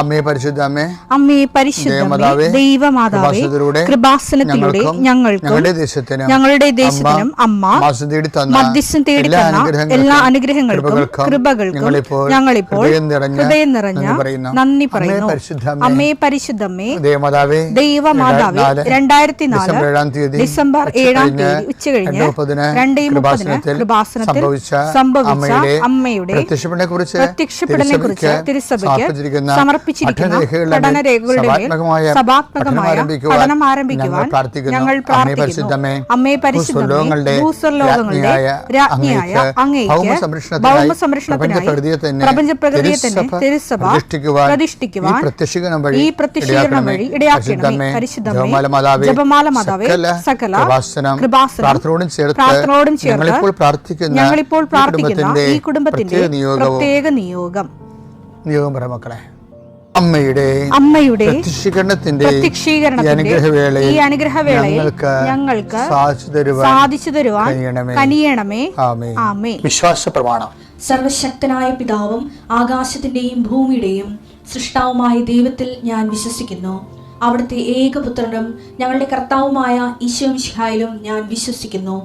അമ്മേ പരിശുദ്ധ അമ്മേ, അമ്മേ പരിശുദ്ധമേ, ദൈവമാതാവേ, കൃപാസനത്തിലൂടെ ഞങ്ങൾക്കും ഞങ്ങളുടെ ദേശത്തിനും അമ്മ മധ്യസ്ഥം തേടി തന്ന എല്ലാ അനുഗ്രഹങ്ങൾക്കും കൃപകൾക്കും ഞങ്ങളിപ്പോൾ ഹൃദയം നിറഞ്ഞ നന്ദി പറയുന്നു. അമ്മേ പരിശുദ്ധമേ, ദൈവമാതാവേ, 2004 ഡിസംബർ 7 ഉച്ചകഴിഞ്ഞ് 2:30 കൃപാസനത്തിൽ സംഭവിച്ച അമ്മയുടെ പ്രത്യക്ഷപ്പെടലിനെ കുറിച്ച് തിരുസഭയ്ക്ക് സമർപ്പിച്ചിരിക്കുന്ന പഠനരേഖകളുടെ സഭാത്മകമായ പഠനം ആരംഭിക്കുവാൻ ഞങ്ങൾ പ്രാർത്ഥിക്കുന്നു. അമ്മേ പരിശുദ്ധമേ, ഭൂസ്വർലോകങ്ങളുടെ രാജ്ഞിയായ അങ്ങേയ്ക്ക് ഭൗമസംരക്ഷണത്തിനായി പ്രപഞ്ചപ്രകൃതിയെ തന്നെ തിരുസഭ പ്രതിഷ്ഠിക്കുവാൻ ഈ പ്രത്യക്ഷീകരണം വഴി ഇടയാക്കണമേ. പരിശുദ്ധമേ, ജപമാല മാതാവേ, സകല കൃപാസനം പ്രാർത്ഥനയോടും ചേർത്ത് ഞങ്ങളിപ്പോൾ പ്രാർത്ഥിക്കുന്ന ഈ കുടുംബത്തിന്റെ പ്രത്യേക നിയോഗം മക്കളെ, അമ്മയുടെ പ്രത്യക്ഷീകരണത്തിന്റെ ഈ അനുഗ്രഹവേളയിൽ ഞങ്ങൾക്ക് സാധിച്ചു തരുവാൻ കനിയണമേ. ആമേൻ. വിശ്വാസ പ്രമാണം. സർവശക്തനായ പിതാവും ആകാശത്തിന്റെയും ഭൂമിയുടെയും സൃഷ്ടാവുമായ ദൈവത്തിൽ ഞാൻ വിശ്വസിക്കുന്നു. അവിടുത്തെ ഏകപുത്രനും ഞങ്ങളുടെ കർത്താവുമായ ഈശോ മിശിഹായിലും ഞാൻ വിശ്വസിക്കുന്നു.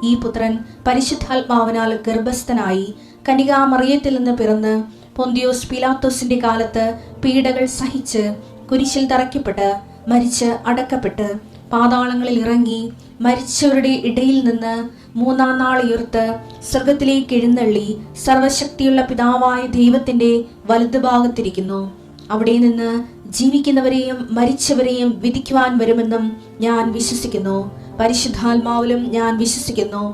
ഈ പുത്രൻ പരിശുദ്ധാത്മാവിനാൽ ഗർഭസ്ഥനായി കന്യകാമറിയത്തിൽ നിന്ന് പിറന്ന് പൊന്തിയോസ് പീലാത്തോസിന്റെ കാലത്ത് പീഡകൾ സഹിച്ച് കുരിശിൽ തറയ്ക്കപ്പെട്ട് മരിച്ച് അടക്കപ്പെട്ട് പാതാളങ്ങളിൽ ഇറങ്ങി മരിച്ചവരുടെ ഇടയിൽ നിന്ന് 3-ാം നാൾ ഉയർത്ത് സ്വർഗത്തിലേക്ക് എഴുന്നള്ളി സർവശക്തിയുള്ള പിതാവായ ദൈവത്തിന്റെ വലതുഭാഗത്തിരിക്കുന്നു. അവിടെ നിന്ന് ജീവിക്കുന്നവരെയും മരിച്ചവരെയും വിധിക്കുവാൻ വരുമെന്നും ഞാൻ വിശ്വസിക്കുന്നു. പരിശുദ്ധാത്മാവിലും ഞാൻ വിശ്വസിക്കുന്നു.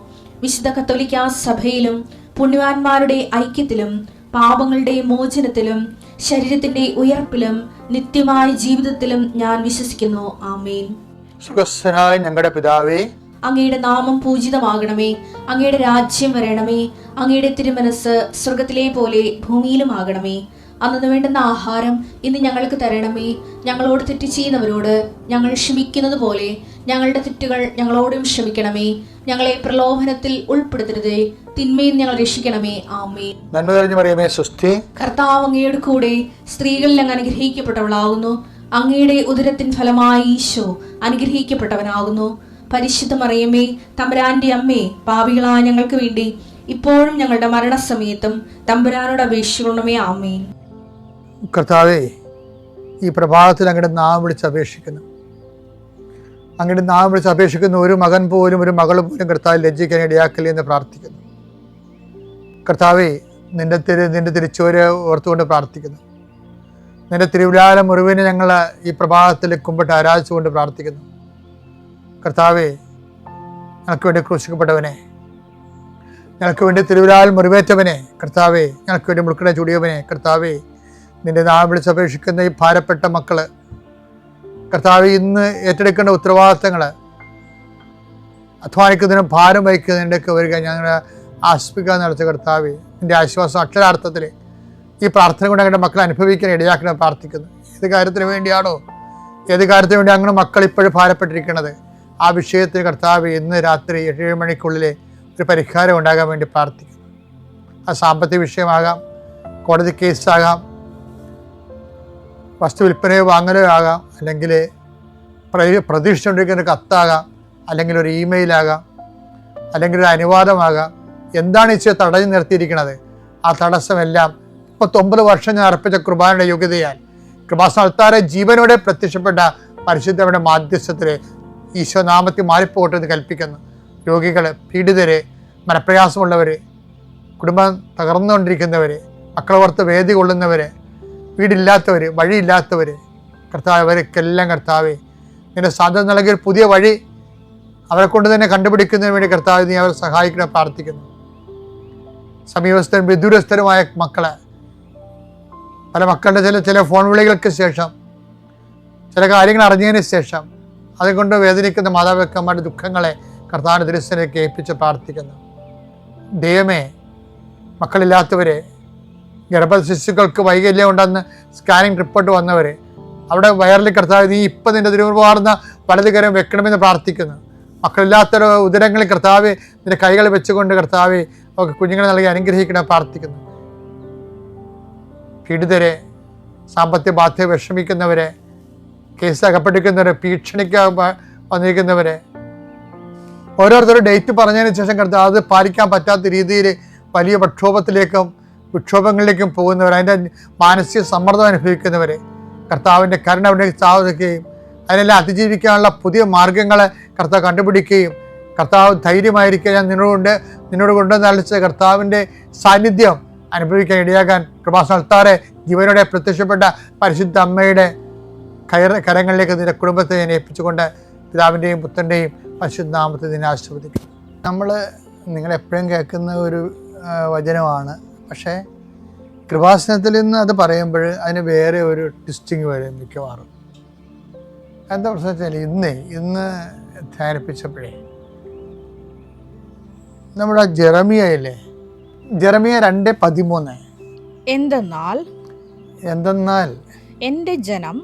വിശുദ്ധ കത്തോലിക്കാ സഭയിലും പുണ്യവാന്മാരുടെ ഐക്യത്തിലും പാപങ്ങളുടെ മോചനത്തിലും ശരീരത്തിന്റെ ഉയർപ്പിലും നിത്യമായ ജീവിതത്തിലും ഞാൻ വിശ്വസിക്കുന്നു. ആമേൻ. സുഖസ്ഥനായ ഞങ്ങളുടെ പിതാവേ, അങ്ങയുടെ നാമം പൂജിതമാകണമേ. അങ്ങയുടെ രാജ്യം വരണമേ. അങ്ങയുടെ തിരുമനസ് സ്വർഗത്തിലെ പോലെ ഭൂമിയിലും ആകണമേ. അന്നു വേണ്ടുന്ന ആഹാരം ഇന്ന് ഞങ്ങൾക്ക് തരണമേ. ഞങ്ങളോട് തെറ്റ് ചെയ്യുന്നവരോട് ഞങ്ങൾ ക്ഷമിക്കുന്നത് പോലെ ഞങ്ങളുടെ തെറ്റുകൾ ഞങ്ങളോടും ക്ഷമിക്കണമേ. ഞങ്ങളെ പ്രലോഭനത്തിൽ ഉൾപ്പെടുത്തരുതേ, തിന്മയിൽ ഞങ്ങൾ രക്ഷിക്കണമേ. ആമേൻ. നന്മ നിറഞ്ഞ മറിയമേ, സ്വസ്തി. കർത്താവ് അങ്ങയുടെ കൂടെ സ്ത്രീകളിൽ അങ്ങ് അനുഗ്രഹിക്കപ്പെട്ടവളാകുന്നു. അങ്ങയുടെ ഉദരത്തിൻ ഫലമായി ഈശോ അനുഗ്രഹിക്കപ്പെട്ടവനാകുന്നു. പരിശുദ്ധ മറിയമേ, തമ്പുരാന്റെ അമ്മേ, പാപികളായ ഞങ്ങൾക്ക് വേണ്ടി ഇപ്പോഴും ഞങ്ങളുടെ മരണസമയത്തും തമ്പുരാനോട് അപേക്ഷിക്കണമേ. ആമേൻ. കർത്താവേ, ഈ പ്രഭാതത്തിൽ അങ്ങയുടെ നാമം വിളിച്ച് അപേക്ഷിക്കുന്നു. അങ്ങയുടെ നാമം വിളിച്ച് അപേക്ഷിക്കുന്ന ഒരു മകൻ പോലും ഒരു മകൾ പോലും കർത്താവ് ലജ്ജിക്കാൻ ഇടയാക്കില്ല എന്ന് പ്രാർത്ഥിക്കുന്നു. കർത്താവേ, നിന്റെ തിരിച്ചോര് ഓർത്തുകൊണ്ട് പ്രാർത്ഥിക്കുന്നു. നിന്റെ തിരുവിലാല മുറിവിനെ ഞങ്ങൾ ഈ പ്രഭാതത്തിൽ കുമ്പിട്ട് ആരാധിച്ചുകൊണ്ട് പ്രാർത്ഥിക്കുന്നു. കർത്താവേ, ഞങ്ങൾക്ക് വേണ്ടി ക്രൂശിക്കപ്പെട്ടവനെ, ഞങ്ങൾക്ക് വേണ്ടി തിരുവിലാൽ മുറിവേറ്റവനെ, കർത്താവേ, ഞങ്ങൾക്ക് വേണ്ടി മുൾക്കട ചൂടിയവനെ, കർത്താവേ, നിന്റെ നാമം വിളിച്ചപേക്ഷിക്കുന്ന ഈ ഭാരപ്പെട്ട മക്കള്, കർത്താവേ, ഇന്ന് ഏറ്റെടുക്കേണ്ട ഉത്തരവാദിത്തങ്ങൾ, അധ്വാനിക്കുന്നതിനും ഭാരം വഹിക്കുന്നതിൻ്റെയൊക്കെ വരിക ഞങ്ങളെ ആശ്വസിപ്പിക്കാൻ നടത്തിയ കർത്താവേ, നിന്റെ ആശ്വാസം അക്ഷരാർത്ഥത്തിൽ ഈ പ്രാർത്ഥന കൊണ്ട് ഞങ്ങളുടെ മക്കളെ അനുഭവിക്കാൻ ഇടയാക്കണം പ്രാർത്ഥിക്കുന്നു. ഏത് കാര്യത്തിന് വേണ്ടിയാണോ, ഏത് കാര്യത്തിന് വേണ്ടി അങ്ങനെ മക്കൾ ഇപ്പോഴും ഭാരപ്പെട്ടിരിക്കുന്നത്, ആ വിഷയത്തിൽ കർത്താവേ ഇന്ന് രാത്രി 7 മണിക്കുള്ളിൽ ഒരു പരിഹാരം ഉണ്ടാകാൻ വേണ്ടി പ്രാർത്ഥിക്കുന്നു. ആ സാമ്പത്തിക വിഷയമാകാം, കോടതി കേസാകാം, വസ്തു വിൽപ്പനയോ വാങ്ങലോ ആകാം, അല്ലെങ്കിൽ പ്രതീക്ഷിച്ചുകൊണ്ടിരിക്കുന്ന കത്താകാം, അല്ലെങ്കിൽ ഒരു ഇമെയിലാകാം, അല്ലെങ്കിൽ ഒരു അനുവാദമാകാം. എന്താണ് ഈശോ തടഞ്ഞു നിർത്തിയിരിക്കുന്നത്? ആ തടസ്സമെല്ലാം 39 വർഷം ഞാൻ അർപ്പിച്ച കൃപാനയുടെ യോഗ്യതയാൽ കൃപാസ്ഥാനത്താരെ ജീവനോടെ പ്രത്യക്ഷപ്പെട്ട പരിശുദ്ധയുടെ മാധ്യസ്ഥത്തിൽ ഈശോ നാമത്തിൽ മാറിപ്പോട്ടെ എന്ന് കൽപ്പിക്കുന്നു. രോഗികൾ, പീഡിതരെ, മനപ്രയാസമുള്ളവർ, കുടുംബം തകർന്നുകൊണ്ടിരിക്കുന്നവർ, മക്കളോർത്ത് വേദി കൊള്ളുന്നവർ, വീടില്ലാത്തവർ, വഴിയില്ലാത്തവർ, കർത്താവ്, അവർക്കെല്ലാം കർത്താവേ നിന്റെ സാധ്യത നൽകിയ പുതിയ വഴി അവരെ കൊണ്ട് തന്നെ കണ്ടുപിടിക്കുന്നതിന് വേണ്ടി കർത്താവ് നീ അവരെ സഹായിക്കണം പ്രാർത്ഥിക്കുന്നു. സമീപസ്ഥരും വിദൂരസ്ഥരുമായ മക്കളെ, പല മക്കളുടെ ചില ഫോൺ വിളികൾക്ക് ശേഷം, ചില കാര്യങ്ങൾ അറിഞ്ഞതിന് ശേഷം അതുകൊണ്ട് വേദനിക്കുന്ന മാതാപിതാക്കന്മാരുടെ ദുഃഖങ്ങളെ കർത്താവിൻ്റെ തിരുസന്നിധിയിലേക്ക് ഏൽപ്പിച്ച് പ്രാർത്ഥിക്കുന്നു. ദൈവമേ, മക്കളില്ലാത്തവരെ, ഗർഭശിശുക്കൾക്ക് വൈകല്യം ഉണ്ടെന്ന് സ്കാനിങ് റിപ്പോർട്ട് വന്നവർ, അവിടെ വയറിൽ കർത്താവ് നീ ഇപ്പം നിന്റെ തിരുവാർന്ന വലതുകരം വെക്കണമെന്ന് പ്രാർത്ഥിക്കുന്നു. മക്കളില്ലാത്ത ഉദരങ്ങളിൽ കർത്താവ് നിന്റെ കൈകൾ വെച്ചുകൊണ്ട് കർത്താവ് അവർക്ക് കുഞ്ഞുങ്ങളെ നൽകി അനുഗ്രഹിക്കണം പ്രാർത്ഥിക്കുന്നു. പീഡിതരെ, സാമ്പത്തിക ബാധ്യത വിഷമിക്കുന്നവരെ, കേസ് അകപ്പെട്ടിരിക്കുന്നവരെ, ഭീഷണിക്ക് വന്നിരിക്കുന്നവരെ, ഓരോരുത്തരും ഡേറ്റ് പറഞ്ഞതിന് ശേഷം കർത്താവ് അത് പാലിക്കാൻ പറ്റാത്ത രീതിയിൽ വലിയ വിക്ഷോഭങ്ങളിലേക്കും പോകുന്നവർ, അതിൻ്റെ മാനസിക സമ്മർദ്ദം അനുഭവിക്കുന്നവർ, കർത്താവിൻ്റെ കരുണ അവിടെ സ്ഥാപിക്കുകയും അതിനെല്ലാം അതിജീവിക്കാനുള്ള പുതിയ മാർഗങ്ങളെ കർത്താവ് കണ്ടുപിടിക്കുകയും, കർത്താവ് ധൈര്യമായിരിക്കുക, ഞാൻ നിന്നോട് കൊണ്ടുവന്ന് അളിച്ച കർത്താവിൻ്റെ സാന്നിധ്യം അനുഭവിക്കാൻ ഇടയാകാൻ കൃപാസനത്താറെ ജീവനോടെ പ്രത്യക്ഷപ്പെട്ട പരിശുദ്ധ അമ്മയുടെ കരങ്ങളിലേക്ക് നിന്റെ കുടുംബത്തെ ഞാൻ ഏൽപ്പിച്ചുകൊണ്ട് പിതാവിൻ്റെയും പുത്രൻ്റെയും പരിശുദ്ധ നാമത്തെ നിന്നെ ആശീർവദിക്കും. നമ്മൾ നിങ്ങളെപ്പോഴും കേൾക്കുന്ന ഒരു വചനമാണ്, പക്ഷേ കൃപാസനത്തിൽ നിന്ന് അത് പറയുമ്പോൾ അതിന് വേറെ ഒരു ട്വിസ്റ്റിങ് വരും മിക്കവാറും. എന്താ പ്രശ്നം വെച്ചാൽ ഇന്ന് ധ്യാനിപ്പിച്ചപ്പോഴേ നമ്മുടെ ജെറമിയയില്ലേ, ജെറമിയ 2:13, എന്തെന്നാൽ എൻ്റെ ജനം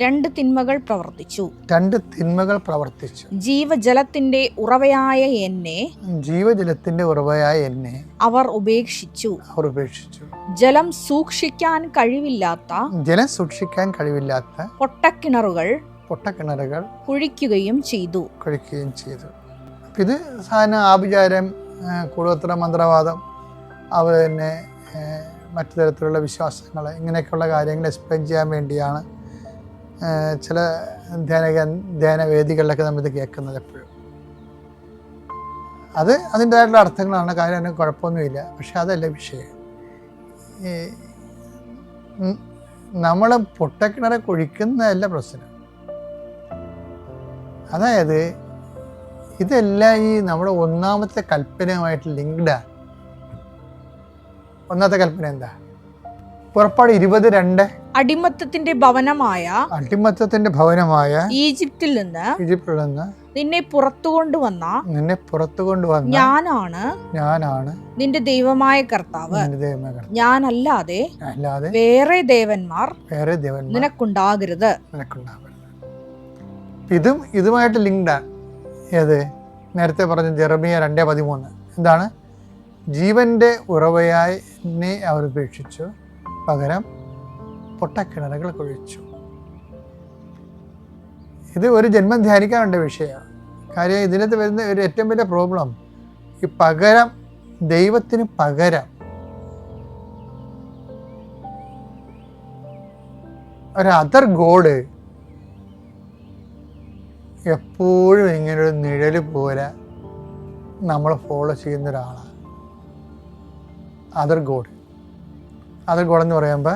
രണ്ട് തിന്മകൾ പ്രവർത്തിച്ചു. ജീവജലത്തിന്റെ ഉറവയായ എന്നെ അവർ ഉപേക്ഷിച്ചു. ജലം സൂക്ഷിക്കാൻ കഴിവില്ലാത്ത പൊട്ടക്കിണറുകൾ കുഴിക്കുകയും ചെയ്തു. ഇത് സാധാരണ ആഭിചാരം, കൂടോത്ര മന്ത്രവാദം, അതുപോലെ തന്നെ മറ്റു തരത്തിലുള്ള വിശ്വാസങ്ങൾ, ഇങ്ങനെയൊക്കെയുള്ള കാര്യങ്ങൾ എക്സ്പ്ലെയിൻ ചെയ്യാൻ വേണ്ടിയാണ് ചില ധ്യാനവേദികളിലൊക്കെ നമ്മളിത് കേൾക്കുന്നത് എപ്പോഴും. അത് അതിൻ്റെതായിട്ടുള്ള അർത്ഥങ്ങളാണ്, കാര്യം അതിന് കുഴപ്പമൊന്നുമില്ല. പക്ഷെ അതല്ല വിഷയം. നമ്മൾ പൊട്ടക്കിണറെ കുഴിക്കുന്നതല്ല പ്രശ്നം. അതായത് ഇതെല്ലാം ഈ നമ്മുടെ ഒന്നാമത്തെ കൽപ്പനയുമായിട്ട് ലിങ്ക്ഡാണ്. ഒന്നാമത്തെ കൽപ്പന എന്താ? പുറപ്പാട് 20:2, അടിമത്തത്തിന്റെ ഭവനമായ ഈജിപ്തിൽ നിന്ന് നിന്നെ പുറത്തു കൊണ്ടുവന്ന ഞാനാണ് നിന്റെ ദൈവമായ കർത്താവ്. ഞാനല്ലാതെ വേറെ ദേവന്മാർ നിനക്കുണ്ടാകരുത്. ഇതുമായിട്ട് ലിങ്ക്ഡാണ്. ഏത്? നേരത്തെ പറഞ്ഞ ജെറമിയ 2:13. എന്താണ്? ജീവന്റെ ഉറവയായി എന്നെ അവർ ഉപേക്ഷിച്ചു, പകരം പൊട്ടക്കിണറുകൾ കുഴിച്ചു. ഇത് ഒരു ജന്മം ധ്യാനിക്കാനുള്ള വിഷയമാണ്. കാര്യം ഇതിനകത്ത് വരുന്ന ഒരു ഏറ്റവും വലിയ പ്രോബ്ലം ഈ പകരം, ദൈവത്തിന് പകരം ഒരു അതർ ഗോഡ് എപ്പോഴും ഇങ്ങനൊരു നിഴല് പോലെ നമ്മൾ ഫോളോ ചെയ്യുന്ന ഒരാളാണ് അതർ ഗോഡ്. അതർ ഗോഡ് എന്ന് പറയുമ്പോൾ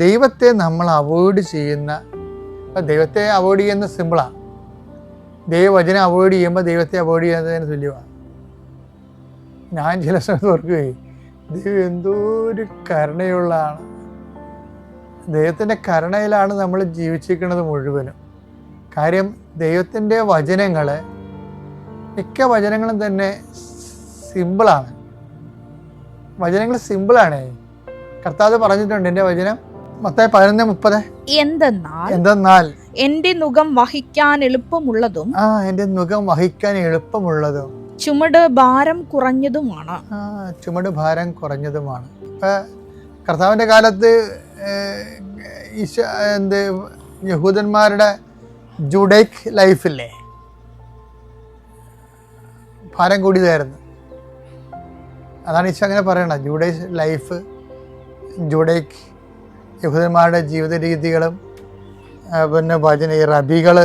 ദൈവത്തെ നമ്മൾ അവോയ്ഡ് ചെയ്യുന്ന, ദൈവത്തെ അവോയ്ഡ് ചെയ്യുന്ന സിമ്പിളാണ്. ദൈവവചനം അവോയ്ഡ് ചെയ്യുമ്പോൾ ദൈവത്തെ അവോയ്ഡ് ചെയ്യുന്നതിന് തുല്യമാണ്. ഞാൻ ചില സമയത്ത് ഓർക്കുകയും, ദൈവം എന്തോ ഒരു കരുണയുള്ളതാണ്. ദൈവത്തിൻ്റെ കരുണയിലാണ് നമ്മൾ ജീവിച്ചിരിക്കുന്നത് മുഴുവനും. കാര്യം ദൈവത്തിൻ്റെ മിക്ക വചനങ്ങളും തന്നെ സിമ്പിളാണ്. വചനങ്ങൾ സിമ്പിളാണ്. കർത്താവ് പറഞ്ഞിട്ടുണ്ട്, എൻ്റെ വചനം മത്തായി 11:30, എന്തെന്നാൽ എന്റെ നുകം വഹിക്കാൻ എളുപ്പമുള്ളതും ചുമട് ഭാരം കുറഞ്ഞതുമാണ്. ഇപ്പൊ കർത്താവിൻ്റെ കാലത്ത് യഹൂദന്മാരുടെ ജൂഡൈക് ലൈഫില്ലേ, ഭാരം കൂടിയതായിരുന്നു. അതാണ് ഈശോ അങ്ങനെ പറയണത്. ജൂഡൈക് യഹൂദന്മാരുടെ ജീവിത രീതികളും പിന്നെ ഈ റബികൾ,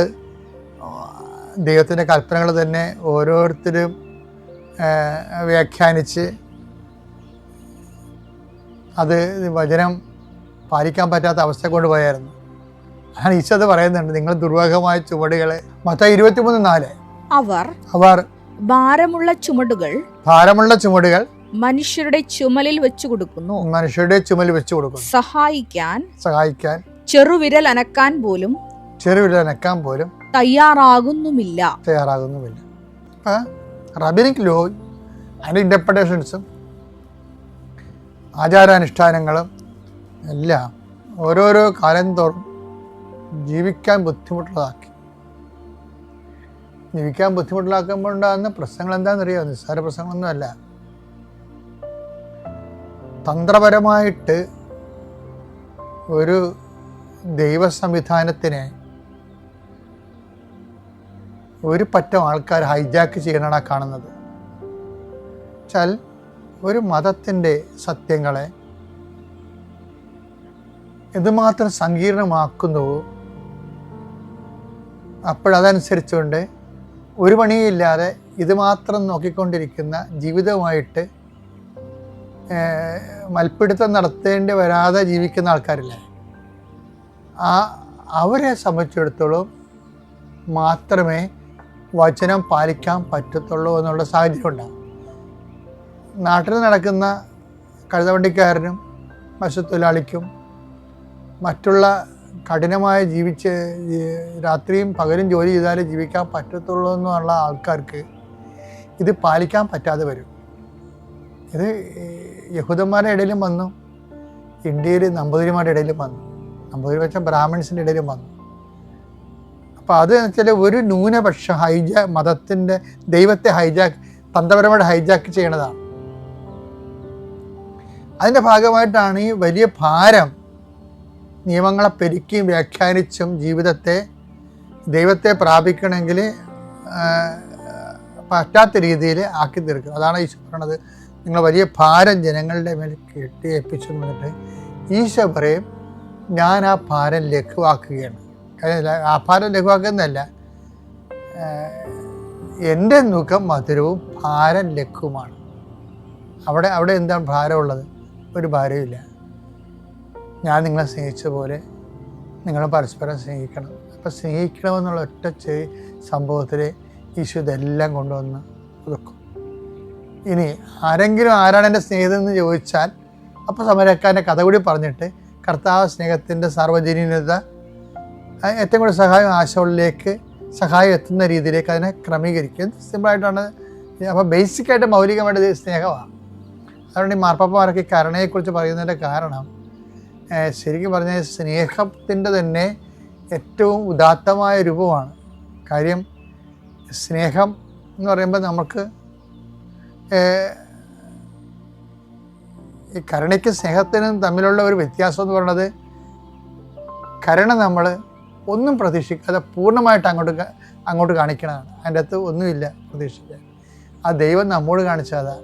ദൈവത്തിൻ്റെ കൽപ്പനകൾ തന്നെ ഓരോരുത്തരും വ്യാഖ്യാനിച്ച് അത് വചനം പാലിക്കാൻ പറ്റാത്ത അവസ്ഥ കൊണ്ടുപോയായിരുന്നു. അതാണ് ഈശോ അത് പറയുന്നുണ്ട്, നിങ്ങൾ ദുർവാഹമായ ചുവടുകളെ. മത്തായി 23:4, അവർ ഭാരമുള്ള ചുമടുകൾ മനുഷ്യരുടെ ചുമലിൽ വെച്ചു കൊടുക്കുന്നു. സഹായിക്കാൻ ചെറുവിരൽ അനക്കാൻ പോലും തയ്യാറാകുന്നുമില്ല. റബിനിക് ലോ, അതിൻ്റെ ഇന്റർപ്രിട്ടേഷൻസും ആചാരാനുഷ്ഠാനങ്ങളും എല്ലാം ഓരോരോ കാലം തോറും ജീവിക്കാൻ ബുദ്ധിമുട്ടുള്ളാക്കുമ്പോൾ ഉണ്ടാകുന്ന പ്രശ്നങ്ങൾ എന്താണെന്നറിയാമോ? നിസ്സാര പ്രശ്നങ്ങളൊന്നുമല്ല. തന്ത്രപരമായിട്ട് ഒരു ദൈവ സംവിധാനത്തിനെ ഒരു പറ്റം ആൾക്കാർ ഹൈജാക്ക് ചെയ്യണമാണ് കാണുന്നത്. വെച്ചാൽ ഒരു മതത്തിൻ്റെ സത്യങ്ങളെ എന്തുമാത്രം സങ്കീർണമാക്കുന്നുവോ അപ്പോഴതനുസരിച്ചുകൊണ്ട് ഒരു പണിയില്ലാതെ ഇത് മാത്രം നോക്കിക്കൊണ്ടിരിക്കുന്ന ജീവിതവുമായിട്ട് മൽപ്പിടുത്തം നടത്തേണ്ടി വരാതെ ജീവിക്കുന്ന ആൾക്കാരില്ലേ, അവരെ സംബന്ധിച്ചിടത്തോളം മാത്രമേ വചനം പാലിക്കാൻ പറ്റത്തുള്ളൂ എന്നുള്ള സാഹചര്യം ഉണ്ടാകും. നാട്ടിൽ നടക്കുന്ന കഴുതവണ്ടിക്കാരനും മത്സ്യത്തൊഴിലാളിക്കും മറ്റുള്ള കഠിനമായി രാത്രിയും പകലും ജോലി ചെയ്താലേ ജീവിക്കാൻ പറ്റത്തുള്ളൂ എന്നുള്ള ആൾക്കാർക്ക് ഇത് പാലിക്കാൻ പറ്റാതെ വരും. ഇത് യഹൂദന്മാരുടെ ഇടയിലും വന്നു, ഇന്ത്യയിൽ നമ്പൂതിരിമാരുടെ ഇടയിലും വന്നു, നമ്പൂതിരി വെച്ചാൽ ബ്രാഹ്മിൺസിൻ്റെ ഇടയിലും വന്നു. അപ്പോൾ അത് വെച്ചാൽ ഒരു ന്യൂനപക്ഷ മതത്തിൻ്റെ ദൈവത്തെ തന്ത്രപരമായിട്ട് ഹൈജാക്ക് ചെയ്യണതാണ്. അതിൻ്റെ ഭാഗമായിട്ടാണ് ഈ വലിയ ഭാരം നിയമങ്ങളെ പെരുക്കിയും വ്യാഖ്യാനിച്ചും ജീവിതത്തെ ദൈവത്തെ പ്രാപിക്കണമെങ്കിൽ പറ്റാത്ത രീതിയിൽ ആക്കി തീർക്കുക. അതാണ് ഈശോ പറയണത്, നിങ്ങൾ വലിയ ഭാരം ജനങ്ങളുടെ മേൽ കെട്ടി ഏൽപ്പിച്ചു എന്നിട്ട് ഈശോ പറയും, ഞാൻ ആ ഭാരം ലഘുവാക്കുകയാണ്. ആ ഭാരം ലഘുവാക്കുന്നതല്ല, എൻ്റെ മുഖം മധുരവും ഭാരം ലഘുവുമാണ്. അവിടെ എന്താണ് ഭാരമുള്ളത്? ഒരു ഭാരമില്ല. ഞാൻ നിങ്ങളെ സ്നേഹിച്ച പോലെ നിങ്ങൾ പരസ്പരം സ്നേഹിക്കണം. അപ്പം സ്നേഹിക്കണമെന്നുള്ള ഒറ്റ സംഭവത്തിൽ ഈശോ ഇതെല്ലാം കൊണ്ടുവന്ന് ഒതുക്കും. ഇനി ആരാണ് എൻ്റെ സ്നേഹിതൻ എന്ന് ചോദിച്ചാൽ അപ്പോൾ സമരക്കാരൻ്റെ കഥ കൂടി പറഞ്ഞിട്ട് കർത്താവ് സ്നേഹത്തിൻ്റെ സാർവജനീനത ഏറ്റവും കൂടുതൽ സഹായം ആശകളിലേക്ക് സഹായം എത്തുന്ന രീതിയിലേക്ക് അതിനെ ക്രമീകരിക്കുക. സിമ്പിളായിട്ടാണ്. അപ്പോൾ ബേസിക്കായിട്ട് മൗലികമായിട്ട് സ്നേഹമാണ്. അതുകൊണ്ട് ഈ മാർപ്പാപ്പമാരൊക്കെ ഈ കരുണയെക്കുറിച്ച് പറയുന്നതിൻ്റെ കാരണം ശരിക്കും പറഞ്ഞാൽ സ്നേഹത്തിൻ്റെ തന്നെ ഏറ്റവും ഉദാത്തമായ രൂപമാണ്. കാര്യം സ്നേഹം എന്ന് പറയുമ്പോൾ നമുക്ക് ഈ കരുണയ്ക്കും സ്നേഹത്തിനും തമ്മിലുള്ള ഒരു വ്യത്യാസം എന്ന് പറയുന്നത്, കരുണ നമ്മൾ ഒന്നും പ്രതീക്ഷിക്കാതെ പൂർണ്ണമായിട്ട് അങ്ങോട്ട് കാണിക്കണതാണ്. അതിൻ്റെ അകത്ത് ഒന്നുമില്ല പ്രതീക്ഷിക്കാൻ. ആ ദൈവം നമ്മോട് കാണിച്ചതാണ്.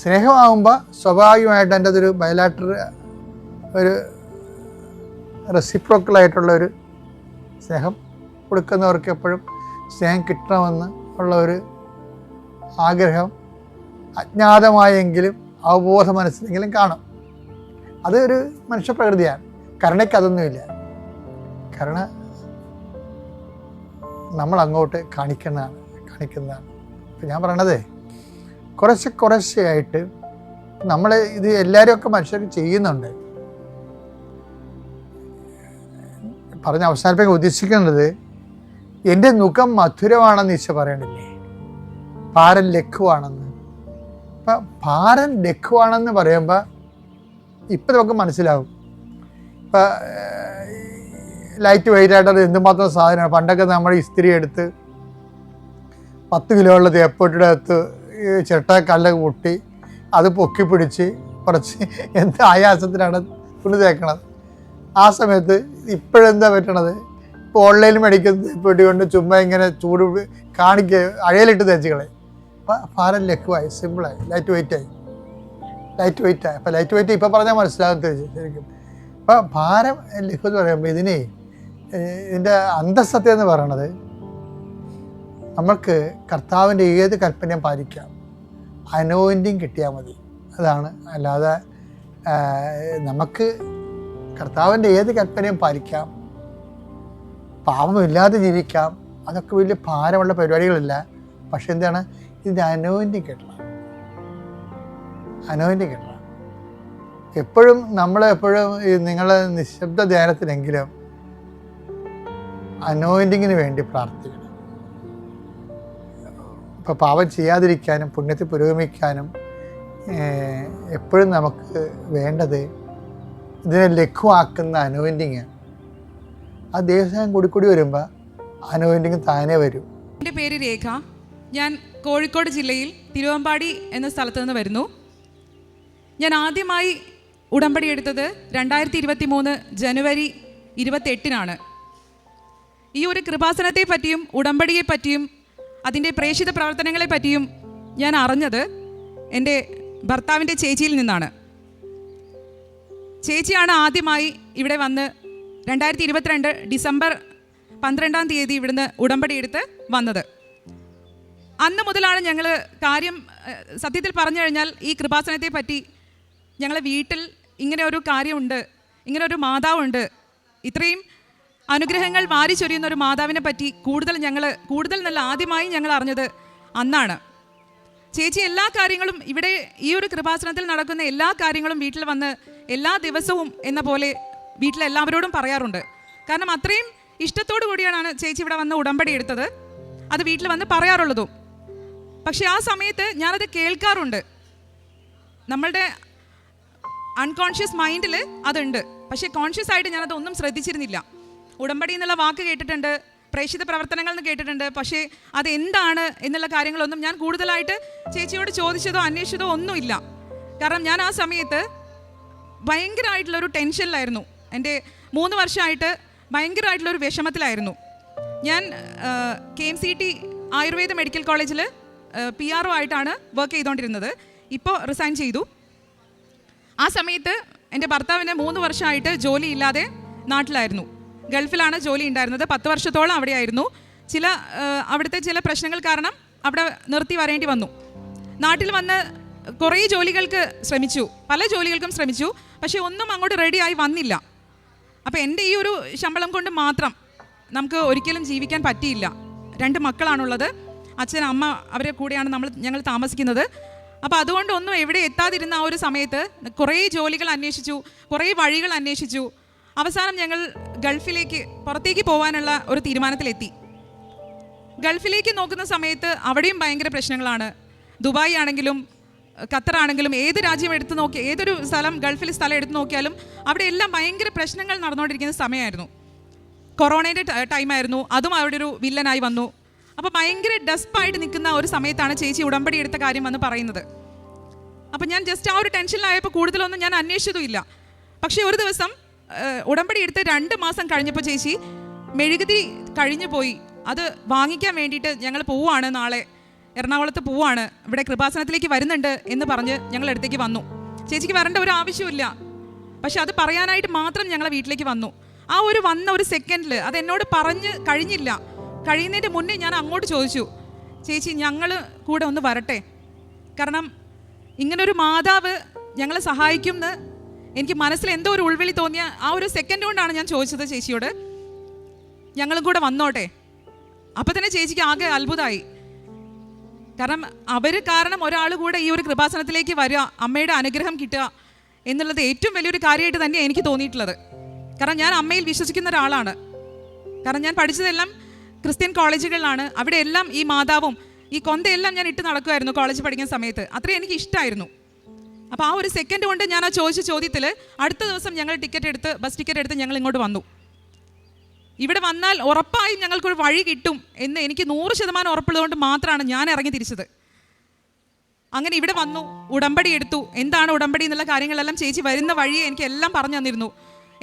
സ്നേഹമാകുമ്പോൾ സ്വാഭാവികമായിട്ട് എൻ്റെ അതൊരു ബയലാറ്റർ ഒരു റെസിപ്രോക്കലായിട്ടുള്ളൊരു സ്നേഹം കൊടുക്കുന്നവർക്ക് എപ്പോഴും സ്നേഹം കിട്ടണമെന്ന് ഉള്ള ഒരു ആഗ്രഹം അജ്ഞാതമായെങ്കിലും അവബോധ മനസ്സിലെങ്കിലും കാണും. അതൊരു മനുഷ്യപ്രകൃതിയാണ്. കരുണയ്ക്ക് അതൊന്നുമില്ല. കരുണ നമ്മൾ അങ്ങോട്ട് കാണിക്കുന്നതാണ്. ഇപ്പം ഞാൻ പറയണതേ, കുറേശ്ശെയായിട്ട് നമ്മൾ ഇത് എല്ലാവരുമൊക്കെ മനുഷ്യർക്ക് ചെയ്യുന്നുണ്ട്. പറഞ്ഞ് അവസാനിപ്പിക്കാൻ ഉദ്ദേശിക്കുന്നത്, എൻ്റെ മുഖം മധുരമാണെന്ന് ഈശോ പറയണില്ലേ, ഭാരം ലഘുവാണെന്ന്. അപ്പം ഭാരം ലഘുവാണെന്ന് പറയുമ്പോൾ ഇപ്പം നമുക്ക് മനസ്സിലാവും. ഇപ്പം ലൈറ്റ് വെയിറ്റ് ആയിട്ട് എന്തുമാത്രം സാധനമാണ്. പണ്ടൊക്കെ നമ്മൾ ഇസ്തിരി എടുത്ത് 10 കിലോ ഉള്ള തേപ്പൊട്ടിയുടെ അകത്ത് ചിരട്ടക്കല്ല് പൊട്ടി അത് പൊക്കി പിടിച്ച് കുറച്ച് എന്ത് ആയാസത്തിലാണ് തുണി തേക്കണത്. ആ സമയത്ത് ഇപ്പോഴെന്താ പറ്റണത്? ഇപ്പോൾ ഓൺലൈനിൽ മേടിക്കുന്ന തേപ്പൊട്ടി കൊണ്ട് ചുമ്മാ ഇങ്ങനെ ചൂട് അഴയിലിട്ട് തേച്ചുകളെ. അപ്പം ഭാരം ലഘുവായി, സിമ്പിളായി, ലൈറ്റ് വെയിറ്റായി. അപ്പം ലൈറ്റ് വെയിറ്റ് ഇപ്പം പറഞ്ഞാൽ മനസ്സിലാകത്ത ശരിക്കും. അപ്പം ഭാരം ലഘു എന്ന് പറയുമ്പോൾ ഇതിൻ്റെ അന്തഃസത്യം എന്ന് പറയണത്, നമ്മൾക്ക് കർത്താവിൻ്റെ ഏത് കൽപ്പനയും പാലിക്കാം, അനോയിൻറ്റിങ് കിട്ടിയാൽ മതി. അതാണ്. അല്ലാതെ നമുക്ക് കർത്താവിൻ്റെ ഏത് കൽപ്പനയും പാലിക്കാം, പാപമില്ലാതെ ജീവിക്കാം, അതൊക്കെ വലിയ ഭാരമുള്ള പരിപാടികളില്ല. പക്ഷെ എന്താണ്, ഇതിൻ്റെ അനോയിൻറ്റിങ് കിട്ടണം. എപ്പോഴും നമ്മളെപ്പോഴും നിങ്ങൾ നിശബ്ദ ധ്യാനത്തിനെങ്കിലും അനോയിൻറ്റിങ്ങിന് വേണ്ടി പ്രാർത്ഥിക്കണം. ഇപ്പോൾ പാപം ചെയ്യാതിരിക്കാനും പുണ്യത്തിൽ പുരോഗമിക്കാനും എപ്പോഴും നമുക്ക് വേണ്ടത് ഇതിനെ ലഘുവാക്കുന്ന അനോയിൻറ്റിങ്. ആ ദേവസ്വം കൂടി വരുമ്പോൾ അനോയിൻറ്റിങ് താനേ വരും. എൻ്റെ പേര് രേഖ. ഞാൻ കോഴിക്കോട് ജില്ലയിൽ തിരുവമ്പാടി എന്ന സ്ഥലത്ത് നിന്ന് വരുന്നു. ഞാൻ ആദ്യമായി ഉടമ്പടി എടുത്തത് 2023 ജനുവരി 28 ഈ ഒരു കൃപാസനത്തെ പറ്റിയും ഉടമ്പടിയെ പറ്റിയും അതിൻ്റെ പ്രേക്ഷിത പ്രവർത്തനങ്ങളെ പറ്റിയും ഞാൻ അറിഞ്ഞത് എൻ്റെ ഭർത്താവിൻ്റെ ചേച്ചിയിൽ നിന്നാണ്. ചേച്ചിയാണ് ആദ്യമായി ഇവിടെ വന്ന് 2022 ഡിസംബർ 12 ഇവിടുന്ന് ഉടമ്പടി എടുത്ത് വന്നത്. അന്ന് മുതലാണ് ഞങ്ങൾ കാര്യം സത്യത്തിൽ പറഞ്ഞു കഴിഞ്ഞാൽ ഈ കൃപാസനത്തെ പറ്റി ഞങ്ങളെ വീട്ടിൽ ഇങ്ങനെ ഒരു കാര്യമുണ്ട്, ഇങ്ങനെ ഒരു മാതാവുണ്ട്, ഇത്രയും അനുഗ്രഹങ്ങൾ വാരിച്ചൊരിയുന്ന ഒരു മാതാവിനെ പറ്റി കൂടുതൽ നല്ല ആദ്യമായി ഞങ്ങൾ അറിഞ്ഞത് അന്നാണ്. ചേച്ചി എല്ലാ കാര്യങ്ങളും ഇവിടെ ഈ ഒരു കൃപാസനത്തിൽ നടക്കുന്ന എല്ലാ കാര്യങ്ങളും വീട്ടിൽ വന്ന് എല്ലാ ദിവസവും എന്ന പോലെ വീട്ടിലെല്ലാവരോടും പറയാറുണ്ട്. കാരണം അത്രയും ഇഷ്ടത്തോടു കൂടിയാണ് ചേച്ചി ഇവിടെ വന്ന് ഉടമ്പടി എടുത്തത്, അത് വീട്ടിൽ വന്ന് പറയാറുള്ളതും. പക്ഷേ ആ സമയത്ത് ഞാനത് കേൾക്കാറുണ്ട്, നമ്മളുടെ അൺകോൺഷ്യസ് മൈൻഡിൽ അതുണ്ട്. പക്ഷേ കോൺഷ്യസ് ആയിട്ട് ഞാനത് ഒന്നും ശ്രദ്ധിച്ചിരുന്നില്ല. ഉടമ്പടി എന്നുള്ള വാക്ക് കേട്ടിട്ടുണ്ട്, പ്രേക്ഷിത പ്രവർത്തനങ്ങൾ എന്ന് കേട്ടിട്ടുണ്ട്, പക്ഷേ അത് എന്താണ് എന്നുള്ള കാര്യങ്ങളൊന്നും ഞാൻ കൂടുതലായിട്ട് ചേച്ചിയോട് ചോദിച്ചതോ അന്വേഷിച്ചതോ ഒന്നുമില്ല. കാരണം ഞാൻ ആ സമയത്ത് ഭയങ്കരമായിട്ടുള്ളൊരു ടെൻഷനിലായിരുന്നു. എൻ്റെ 3 വർഷമായിട്ട് ഭയങ്കരമായിട്ടുള്ളൊരു വിഷമത്തിലായിരുന്നു. ഞാൻ KMCT ആയുർവേദ മെഡിക്കൽ കോളേജിൽ PRO ആയിട്ടാണ് വർക്ക് ചെയ്തുകൊണ്ടിരുന്നത്. ഇപ്പോൾ റിസൈൻ ചെയ്തു. ആ സമയത്ത് എൻ്റെ ഭർത്താവിന് 3 വർഷമായിട്ട് ജോലിയില്ലാതെ നാട്ടിലായിരുന്നു. ഗൾഫിലാണ് ജോലി ഉണ്ടായിരുന്നത്. 10 വർഷത്തോളം അവിടെയായിരുന്നു. അവിടുത്തെ ചില പ്രശ്നങ്ങൾ കാരണം അവിടെ നിർത്തി വരേണ്ടി വന്നു. നാട്ടിൽ വന്ന് കുറേ ജോലികൾക്ക് ശ്രമിച്ചു, പല ജോലികൾക്കും ശ്രമിച്ചു, പക്ഷേ ഒന്നും അങ്ങോട്ട് റെഡിയായി വന്നില്ല. അപ്പോൾ എൻ്റെ ഈ ഒരു ശമ്പളം കൊണ്ട് മാത്രം നമുക്ക് ഒരിക്കലും ജീവിക്കാൻ പറ്റിയില്ല. 2 മക്കളാണുള്ളത്, അച്ഛൻ അമ്മ അവരെ കൂടെയാണ് ഞങ്ങൾ താമസിക്കുന്നത്. അപ്പോൾ അതുകൊണ്ടൊന്നും എവിടെ എത്താതിരുന്ന ആ ഒരു സമയത്ത് കുറേ ജോലികൾ അന്വേഷിച്ചു, കുറേ വഴികൾ അന്വേഷിച്ചു. അവസാനം ഞങ്ങൾ പുറത്തേക്ക് പോകാനുള്ള ഒരു തീരുമാനത്തിലെത്തി. ഗൾഫിലേക്ക് നോക്കുന്ന സമയത്ത് അവിടെയും ഭയങ്കര പ്രശ്നങ്ങളാണ്. ദുബായ് ആണെങ്കിലും ഖത്തറാണെങ്കിലും ഏത് രാജ്യം ഏതൊരു ഗൾഫിൽ സ്ഥലം എടുത്തു നോക്കിയാലും അവിടെ എല്ലാം ഭയങ്കര പ്രശ്നങ്ങൾ നടന്നുകൊണ്ടിരിക്കുന്ന സമയമായിരുന്നു. കൊറോണയുടെ ടൈമായിരുന്നു, അതും അവിടെ ഒരു വില്ലനായി വന്നു. അപ്പോൾ ഭയങ്കര ഡെസ്പായിട്ട് നിൽക്കുന്ന ഒരു സമയത്താണ് ചേച്ചി ഉടമ്പടി എടുത്ത കാര്യം വന്ന് പറയുന്നത്. അപ്പോൾ ഞാൻ ജസ്റ്റ് ആ ഒരു ടെൻഷനിലായപ്പോൾ കൂടുതലൊന്നും ഞാൻ അന്വേഷിച്ചതുമില്ല. പക്ഷേ ഒരു ദിവസം ഉടമ്പടി എടുത്ത് 2 മാസം കഴിഞ്ഞപ്പോൾ ചേച്ചി മെഴുകുതിരി കഴിഞ്ഞു പോയി, അത് വാങ്ങിക്കാൻ വേണ്ടിയിട്ട് ഞങ്ങൾ പോവുകയാണ്, നാളെ എറണാകുളത്ത് പോവുകയാണ്, ഇവിടെ കൃപാസനത്തിലേക്ക് വരുന്നുണ്ട് എന്ന് പറഞ്ഞ് ഞങ്ങൾ അടുത്തേക്ക് വന്നു. ചേച്ചിക്ക് വരേണ്ട ഒരു ആവശ്യമില്ല, പക്ഷെ അത് പറയാനായിട്ട് മാത്രം ഞങ്ങളെ വീട്ടിലേക്ക് വന്നു. ആ വന്ന ഒരു സെക്കൻഡിൽ അത് എന്നോട് പറഞ്ഞ് കഴിയുന്നതിൻ്റെ മുന്നേ ഞാൻ അങ്ങോട്ട് ചോദിച്ചു, ചേച്ചി ഞങ്ങൾ കൂടെ ഒന്ന് വരട്ടെ, കാരണം ഇങ്ങനൊരു മാതാവ് ഞങ്ങളെ സഹായിക്കുമെന്ന് എനിക്ക് മനസ്സിൽ എന്തോ ഒരു ഉൾവിളി തോന്നിയ ആ ഒരു സെക്കൻഡ് കൊണ്ടാണ് ഞാൻ ചോദിച്ചത് ചേച്ചിയോട്, ഞങ്ങളും കൂടെ വന്നോട്ടെ. അപ്പം തന്നെ ചേച്ചിക്ക് ആകെ അത്ഭുതമായി. കാരണം കാരണം ഒരാൾ കൂടെ ഈ ഒരു കൃപാസനത്തിലേക്ക് വരിക, അമ്മയുടെ അനുഗ്രഹം കിട്ടുക എന്നുള്ളത് ഏറ്റവും വലിയൊരു കാര്യമായിട്ട് തന്നെ എനിക്ക് തോന്നിയിട്ടുള്ളത്. കാരണം ഞാൻ അമ്മയിൽ വിശ്വസിക്കുന്ന ഒരാളാണ്. കാരണം ഞാൻ പഠിച്ചതെല്ലാം ക്രിസ്ത്യൻ കോളേജുകളിലാണ്. അവിടെ എല്ലാം ഈ മാതാവും ഈ കൊന്തയെല്ലാം ഞാൻ ഇട്ട് നടക്കുമായിരുന്നു കോളേജ് പഠിക്കുന്ന സമയത്ത്. അത്രയും എനിക്ക് ഇഷ്ടമായിരുന്നു. അപ്പോൾ ആ ഒരു സെക്കൻഡ് കൊണ്ട് ഞാൻ ആ ചോദിച്ച ചോദ്യത്തിൽ അടുത്ത ദിവസം ഞങ്ങൾ ബസ് ടിക്കറ്റ് എടുത്ത് ഞങ്ങൾ ഇങ്ങോട്ട് വന്നു. ഇവിടെ വന്നാൽ ഉറപ്പായും ഞങ്ങൾക്കൊരു വഴി കിട്ടും എന്ന് എനിക്ക് 100% ഉറപ്പുള്ളതുകൊണ്ട് മാത്രമാണ് ഞാൻ ഇറങ്ങി തിരിച്ചത്. അങ്ങനെ ഇവിടെ വന്നു, ഉടമ്പടി എടുത്തു. എന്താണ് ഉടമ്പടി എന്നുള്ള കാര്യങ്ങളെല്ലാം ചേച്ചി വരുന്ന വഴിയെ എനിക്ക് എല്ലാം പറഞ്ഞു തന്നിരുന്നു.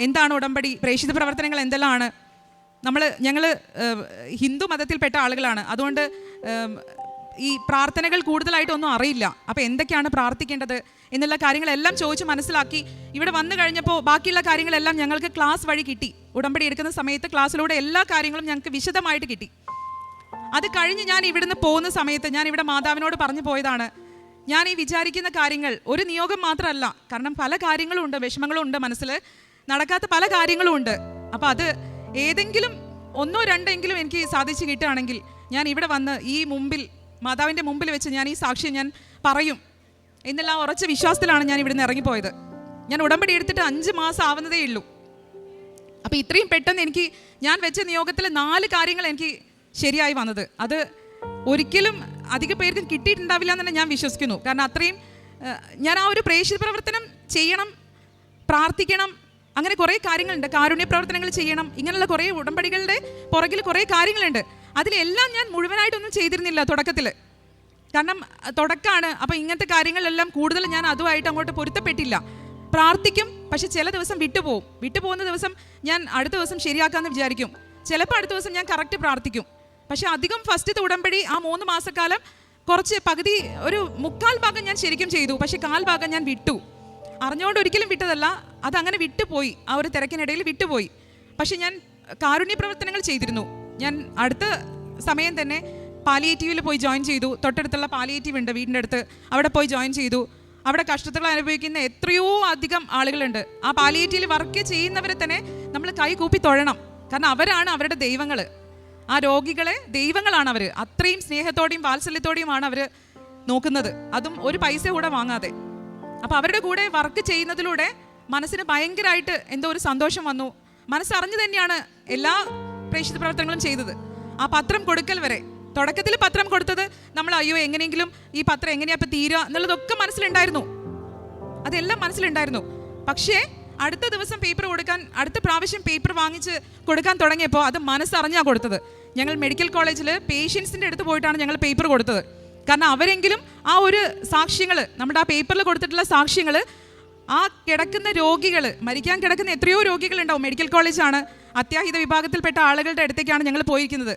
എന്താണ് ഉടമ്പടി, പ്രേക്ഷിത പ്രവർത്തനങ്ങൾ എന്തെല്ലാമാണ്. ഞങ്ങൾ ഹിന്ദു മതത്തിൽപ്പെട്ട ആളുകളാണ്, അതുകൊണ്ട് ഈ പ്രാർത്ഥനകൾ കൂടുതലായിട്ടൊന്നും അറിയില്ല. അപ്പോൾ എന്തൊക്കെയാണ് പ്രാർത്ഥിക്കേണ്ടത് എന്നുള്ള കാര്യങ്ങളെല്ലാം ചോദിച്ച് മനസ്സിലാക്കി ഇവിടെ വന്നു കഴിഞ്ഞപ്പോൾ ബാക്കിയുള്ള കാര്യങ്ങളെല്ലാം ഞങ്ങൾക്ക് ക്ലാസ് വഴി കിട്ടി. ഉടമ്പടി എടുക്കുന്ന സമയത്ത് ക്ലാസ്സിലൂടെ എല്ലാ കാര്യങ്ങളും ഞങ്ങൾക്ക് വിശദമായിട്ട് കിട്ടി. അത് കഴിഞ്ഞ് ഞാൻ ഇവിടുന്ന് പോകുന്ന സമയത്ത് ഞാൻ ഇവിടെ മാതാവിനോട് പറഞ്ഞു പോയതാണ്, ഞാൻ ഈ വിചാരിക്കുന്ന കാര്യങ്ങൾ ഒരു നിയോഗം മാത്രമല്ല, കാരണം പല കാര്യങ്ങളും ഉണ്ട്, വിഷമങ്ങളും ഉണ്ട്, മനസ്സിൽ നടക്കാത്ത പല കാര്യങ്ങളും ഉണ്ട്. അപ്പോൾ അത് ഏതെങ്കിലും 1 or 2 എനിക്ക് സാധിച്ചു കിട്ടുകയാണെങ്കിൽ ഞാൻ ഇവിടെ വന്ന് ഈ മാതാവിൻ്റെ മുമ്പിൽ വെച്ച് ഞാൻ ഈ സാക്ഷ്യം ഞാൻ പറയും എന്നുള്ള ഉറച്ച വിശ്വാസത്തിലാണ് ഞാൻ ഇവിടുന്ന് ഇറങ്ങിപ്പോയത്. ഞാൻ ഉടമ്പടി എടുത്തിട്ട് 5 മാസം ആവുന്നതേ ഉള്ളൂ. അപ്പോൾ ഇത്രയും പെട്ടെന്ന് ഞാൻ വെച്ച നിയോഗത്തിൽ 4 കാര്യങ്ങൾ എനിക്ക് ശരിയായി വന്നത്. അത് ഒരിക്കലും അധിക പേർക്കും കിട്ടിയിട്ടുണ്ടാവില്ല എന്ന് തന്നെ ഞാൻ വിശ്വസിക്കുന്നു. കാരണം അത്രയും ഞാൻ ആ ഒരു പ്രേക്ഷിത പ്രവർത്തനം ചെയ്യണം, പ്രാർത്ഥിക്കണം, അങ്ങനെ കുറേ കാര്യങ്ങളുണ്ട്, കാരുണ്യ പ്രവർത്തനങ്ങൾ ചെയ്യണം, ഇങ്ങനെയുള്ള കുറേ ഉടമ്പടികളുടെ പുറകിൽ കുറേ കാര്യങ്ങളുണ്ട്. അതിലെല്ലാം ഞാൻ മുഴുവനായിട്ടൊന്നും ചെയ്തിരുന്നില്ല തുടക്കത്തിൽ. കാരണം തുടക്കമാണ്. അപ്പോൾ ഇങ്ങനത്തെ കാര്യങ്ങളിലെല്ലാം കൂടുതൽ ഞാൻ അതുമായിട്ട് അങ്ങോട്ട് പൊരുത്തപ്പെട്ടില്ല. പ്രാർത്ഥിക്കും, പക്ഷെ ചില ദിവസം വിട്ടുപോകുന്ന ദിവസം ഞാൻ അടുത്ത ദിവസം ശരിയാക്കാമെന്ന് വിചാരിക്കും. ചിലപ്പോൾ അടുത്ത ദിവസം ഞാൻ കറക്റ്റ് പ്രാർത്ഥിക്കും. പക്ഷെ അധികം ഫസ്റ്റത്തെ ഉടമ്പടി ആ 3 മാസക്കാലം കുറച്ച് പകുതി ഒരു 3/4 ഭാഗം ഞാൻ ശരിക്കും ചെയ്തു, പക്ഷെ 1/4 ഭാഗം ഞാൻ വിട്ടു. അറിഞ്ഞുകൊണ്ട് ഒരിക്കലും വിട്ടതല്ല, അതങ്ങനെ വിട്ടുപോയി, ആ ഒരു തിരക്കിനിടയിൽ വിട്ടുപോയി. പക്ഷെ ഞാൻ കാരുണ്യ പ്രവർത്തനങ്ങൾ ചെയ്തിരുന്നു. ഞാൻ അടുത്ത സമയം തന്നെ പാലിയേറ്റീവിൽ പോയി ജോയിൻ ചെയ്തു. തൊട്ടടുത്തുള്ള പാലിയേറ്റീവ് ഉണ്ട് വീടിൻ്റെ അടുത്ത്, അവിടെ പോയി ജോയിൻ ചെയ്തു. അവിടെ കഷ്ടതകൾ അനുഭവിക്കുന്ന എത്രയോ അധികം ആളുകളുണ്ട്. ആ പാലിയേറ്റീവിൽ വർക്ക് ചെയ്യുന്നവരെ തന്നെ നമ്മൾ കൈകൂപ്പി തൊഴണം. കാരണം അവരാണ് അവരുടെ ദൈവങ്ങൾ. ആ രോഗികളെ ദൈവങ്ങളാണ് അവർ. അത്രയും സ്നേഹത്തോടെയും വാത്സല്യത്തോടെയുമാണ് അവർ നോക്കുന്നത്, അതും ഒരു പൈസ കൂടെ വാങ്ങാതെ. അപ്പോൾ അവരുടെ കൂടെ വർക്ക് ചെയ്യുന്നതിലൂടെ മനസ്സിന് ഭയങ്കരമായിട്ട് എന്തോ ഒരു സന്തോഷം വന്നു. മനസ്സറിഞ്ഞു തന്നെയാണ് എല്ലാ പ്രേക്ഷിത പ്രവർത്തനങ്ങളും ചെയ്തത്. ആ പത്രം കൊടുക്കൽ വരെ, തുടക്കത്തിൽ പത്രം കൊടുത്തത് നമ്മൾ അയ്യോ എങ്ങനെയെങ്കിലും ഈ പത്രം എങ്ങനെയാ ഇപ്പം തീരുക എന്നുള്ളതൊക്കെ മനസ്സിലുണ്ടായിരുന്നു, അതെല്ലാം മനസ്സിലുണ്ടായിരുന്നു. പക്ഷേ അടുത്ത ദിവസം പേപ്പർ കൊടുക്കാൻ, അടുത്ത പ്രാവശ്യം പേപ്പർ വാങ്ങിച്ച് കൊടുക്കാൻ തുടങ്ങിയപ്പോൾ അത് മനസ്സറിഞ്ഞാണ് കൊടുത്തത്. ഞങ്ങൾ മെഡിക്കൽ കോളേജിൽ പേഷ്യൻസിൻ്റെ അടുത്ത് പോയിട്ടാണ് ഞങ്ങൾ പേപ്പർ കൊടുത്തത്. കാരണം അവരെങ്കിലും ആ ഒരു സാക്ഷ്യങ്ങൾ, നമ്മുടെ ആ പേപ്പറിൽ കൊടുത്തിട്ടുള്ള സാക്ഷ്യങ്ങൾ, ആ കിടക്കുന്ന രോഗികൾ, മരിക്കാൻ കിടക്കുന്ന എത്രയോ രോഗികളുണ്ടാവും. മെഡിക്കൽ കോളേജാണ്, അത്യാഹിത വിഭാഗത്തിൽപ്പെട്ട ആളുകളുടെ അടുത്തേക്കാണ് ഞങ്ങൾ പോയിരിക്കുന്നത്.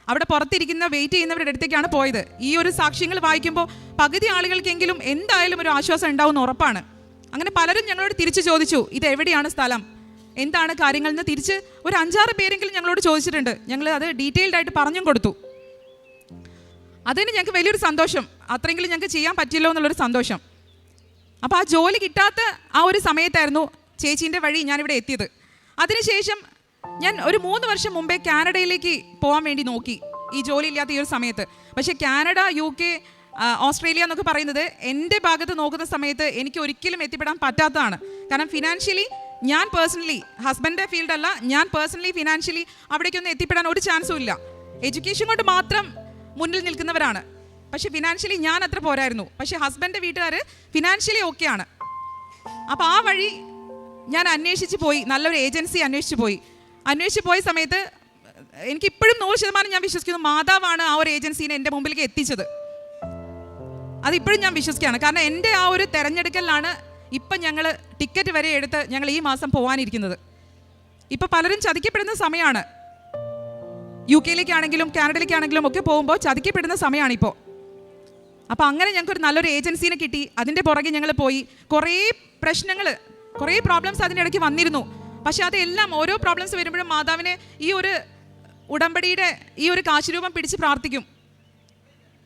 അവിടെ പുറത്തിരിക്കുന്ന വെയിറ്റ് ചെയ്യുന്നവരുടെ അടുത്തേക്കാണ് പോയത്. ഈ ഒരു സാക്ഷ്യങ്ങൾ വായിക്കുമ്പോൾ പകുതി ആളുകൾക്കെങ്കിലും എന്തായാലും ഒരു ആശ്വാസം ഉണ്ടാവുമെന്ന് ഉറപ്പാണ്. അങ്ങനെ പലരും ഞങ്ങളോട് തിരിച്ച് ചോദിച്ചു, ഇത് എവിടെയാണ് സ്ഥലം, എന്താണ് കാര്യങ്ങൾ എന്ന് തിരിച്ച് ഒരു 5-6 പേരെങ്കിലും ഞങ്ങളോട് ചോദിച്ചിട്ടുണ്ട്. ഞങ്ങൾ അത് ഡീറ്റെയിൽഡ് ആയിട്ട് പറഞ്ഞും കൊടുത്തു. അതിന് ഞങ്ങൾക്ക് വലിയൊരു സന്തോഷം, അത്രയെങ്കിലും ഞങ്ങൾക്ക് ചെയ്യാൻ പറ്റില്ലോ എന്നുള്ളൊരു സന്തോഷം. അപ്പോൾ ആ ജോലി കിട്ടാത്ത ആ ഒരു സമയത്തായിരുന്നു ചേച്ചീൻ്റെ വഴി ഞാനിവിടെ എത്തിയത്. അതിനുശേഷം ഞാൻ ഒരു 3 വർഷം മുമ്പേ കാനഡയിലേക്ക് പോകാൻ വേണ്ടി നോക്കി, ഈ ജോലി ഇല്ലാത്ത ഈ ഒരു സമയത്ത്. പക്ഷേ കാനഡ, UK, ഓസ്ട്രേലിയ എന്നൊക്കെ പറയുന്നത് എൻ്റെ ഭാഗത്ത് നോക്കുന്ന സമയത്ത് എനിക്ക് ഒരിക്കലും എത്തിപ്പെടാൻ പറ്റാത്തതാണ്. കാരണം ഫിനാൻഷ്യലി ഞാൻ പേഴ്സണലി, ഹസ്ബൻഡിൻ്റെ ഫീൽഡല്ല, ഞാൻ പേഴ്സണലി ഫിനാൻഷ്യലി അവിടേക്കൊന്നും എത്തിപ്പെടാൻ ഒരു ചാൻസും ഇല്ല. എഡ്യൂക്കേഷൻ കൊണ്ട് മാത്രം മുന്നിൽ നിൽക്കുന്നവരാണ്. പക്ഷേ ഫിനാൻഷ്യലി ഞാൻ അത്ര പോരായിരുന്നു. പക്ഷേ ഹസ്ബൻഡിൻ്റെ വീട്ടുകാർ ഫിനാൻഷ്യലി ഓക്കെയാണ്. അപ്പോൾ ആ വഴി ഞാൻ അന്വേഷിച്ച് പോയി, നല്ലൊരു ഏജൻസി അന്വേഷിച്ച് പോയ സമയത്ത് എനിക്കിപ്പോഴും 100% ഞാൻ വിശ്വസിക്കുന്നു മാതാവാണ് ആ ഒരു ഏജൻസീനെ എൻ്റെ മുമ്പിലേക്ക് എത്തിച്ചത്. അതിപ്പോഴും ഞാൻ വിശ്വസിക്കുകയാണ്. കാരണം എൻ്റെ ആ ഒരു തെരഞ്ഞെടുക്കലിലാണ് ഇപ്പം ഞങ്ങൾ ടിക്കറ്റ് വരെ എടുത്ത് ഞങ്ങൾ ഈ മാസം പോകാനിരിക്കുന്നത്. ഇപ്പം പലരും ചതിക്കപ്പെടുന്ന സമയമാണ്. UK-ലേക്കാണെങ്കിലും കാനഡയിലേക്കാണെങ്കിലും ഒക്കെ പോകുമ്പോൾ ചതിക്കപ്പെടുന്ന സമയമാണിപ്പോൾ. അപ്പോൾ അങ്ങനെ ഞങ്ങൾക്കൊരു നല്ലൊരു ഏജൻസീനെ കിട്ടി. അതിൻ്റെ പുറകെ ഞങ്ങൾ പോയി. കുറേ പ്രശ്നങ്ങൾ, കുറേ പ്രോബ്ലംസ് അതിൻ്റെ ഇടയ്ക്ക് വന്നിരുന്നു. പക്ഷെ അതെല്ലാം, ഓരോ പ്രോബ്ലംസ് വരുമ്പോഴും മാതാവിനെ ഈ ഒരു ഉടമ്പടിയുടെ ഈ ഒരു കാശുരൂപം പിടിച്ച് പ്രാർത്ഥിക്കും.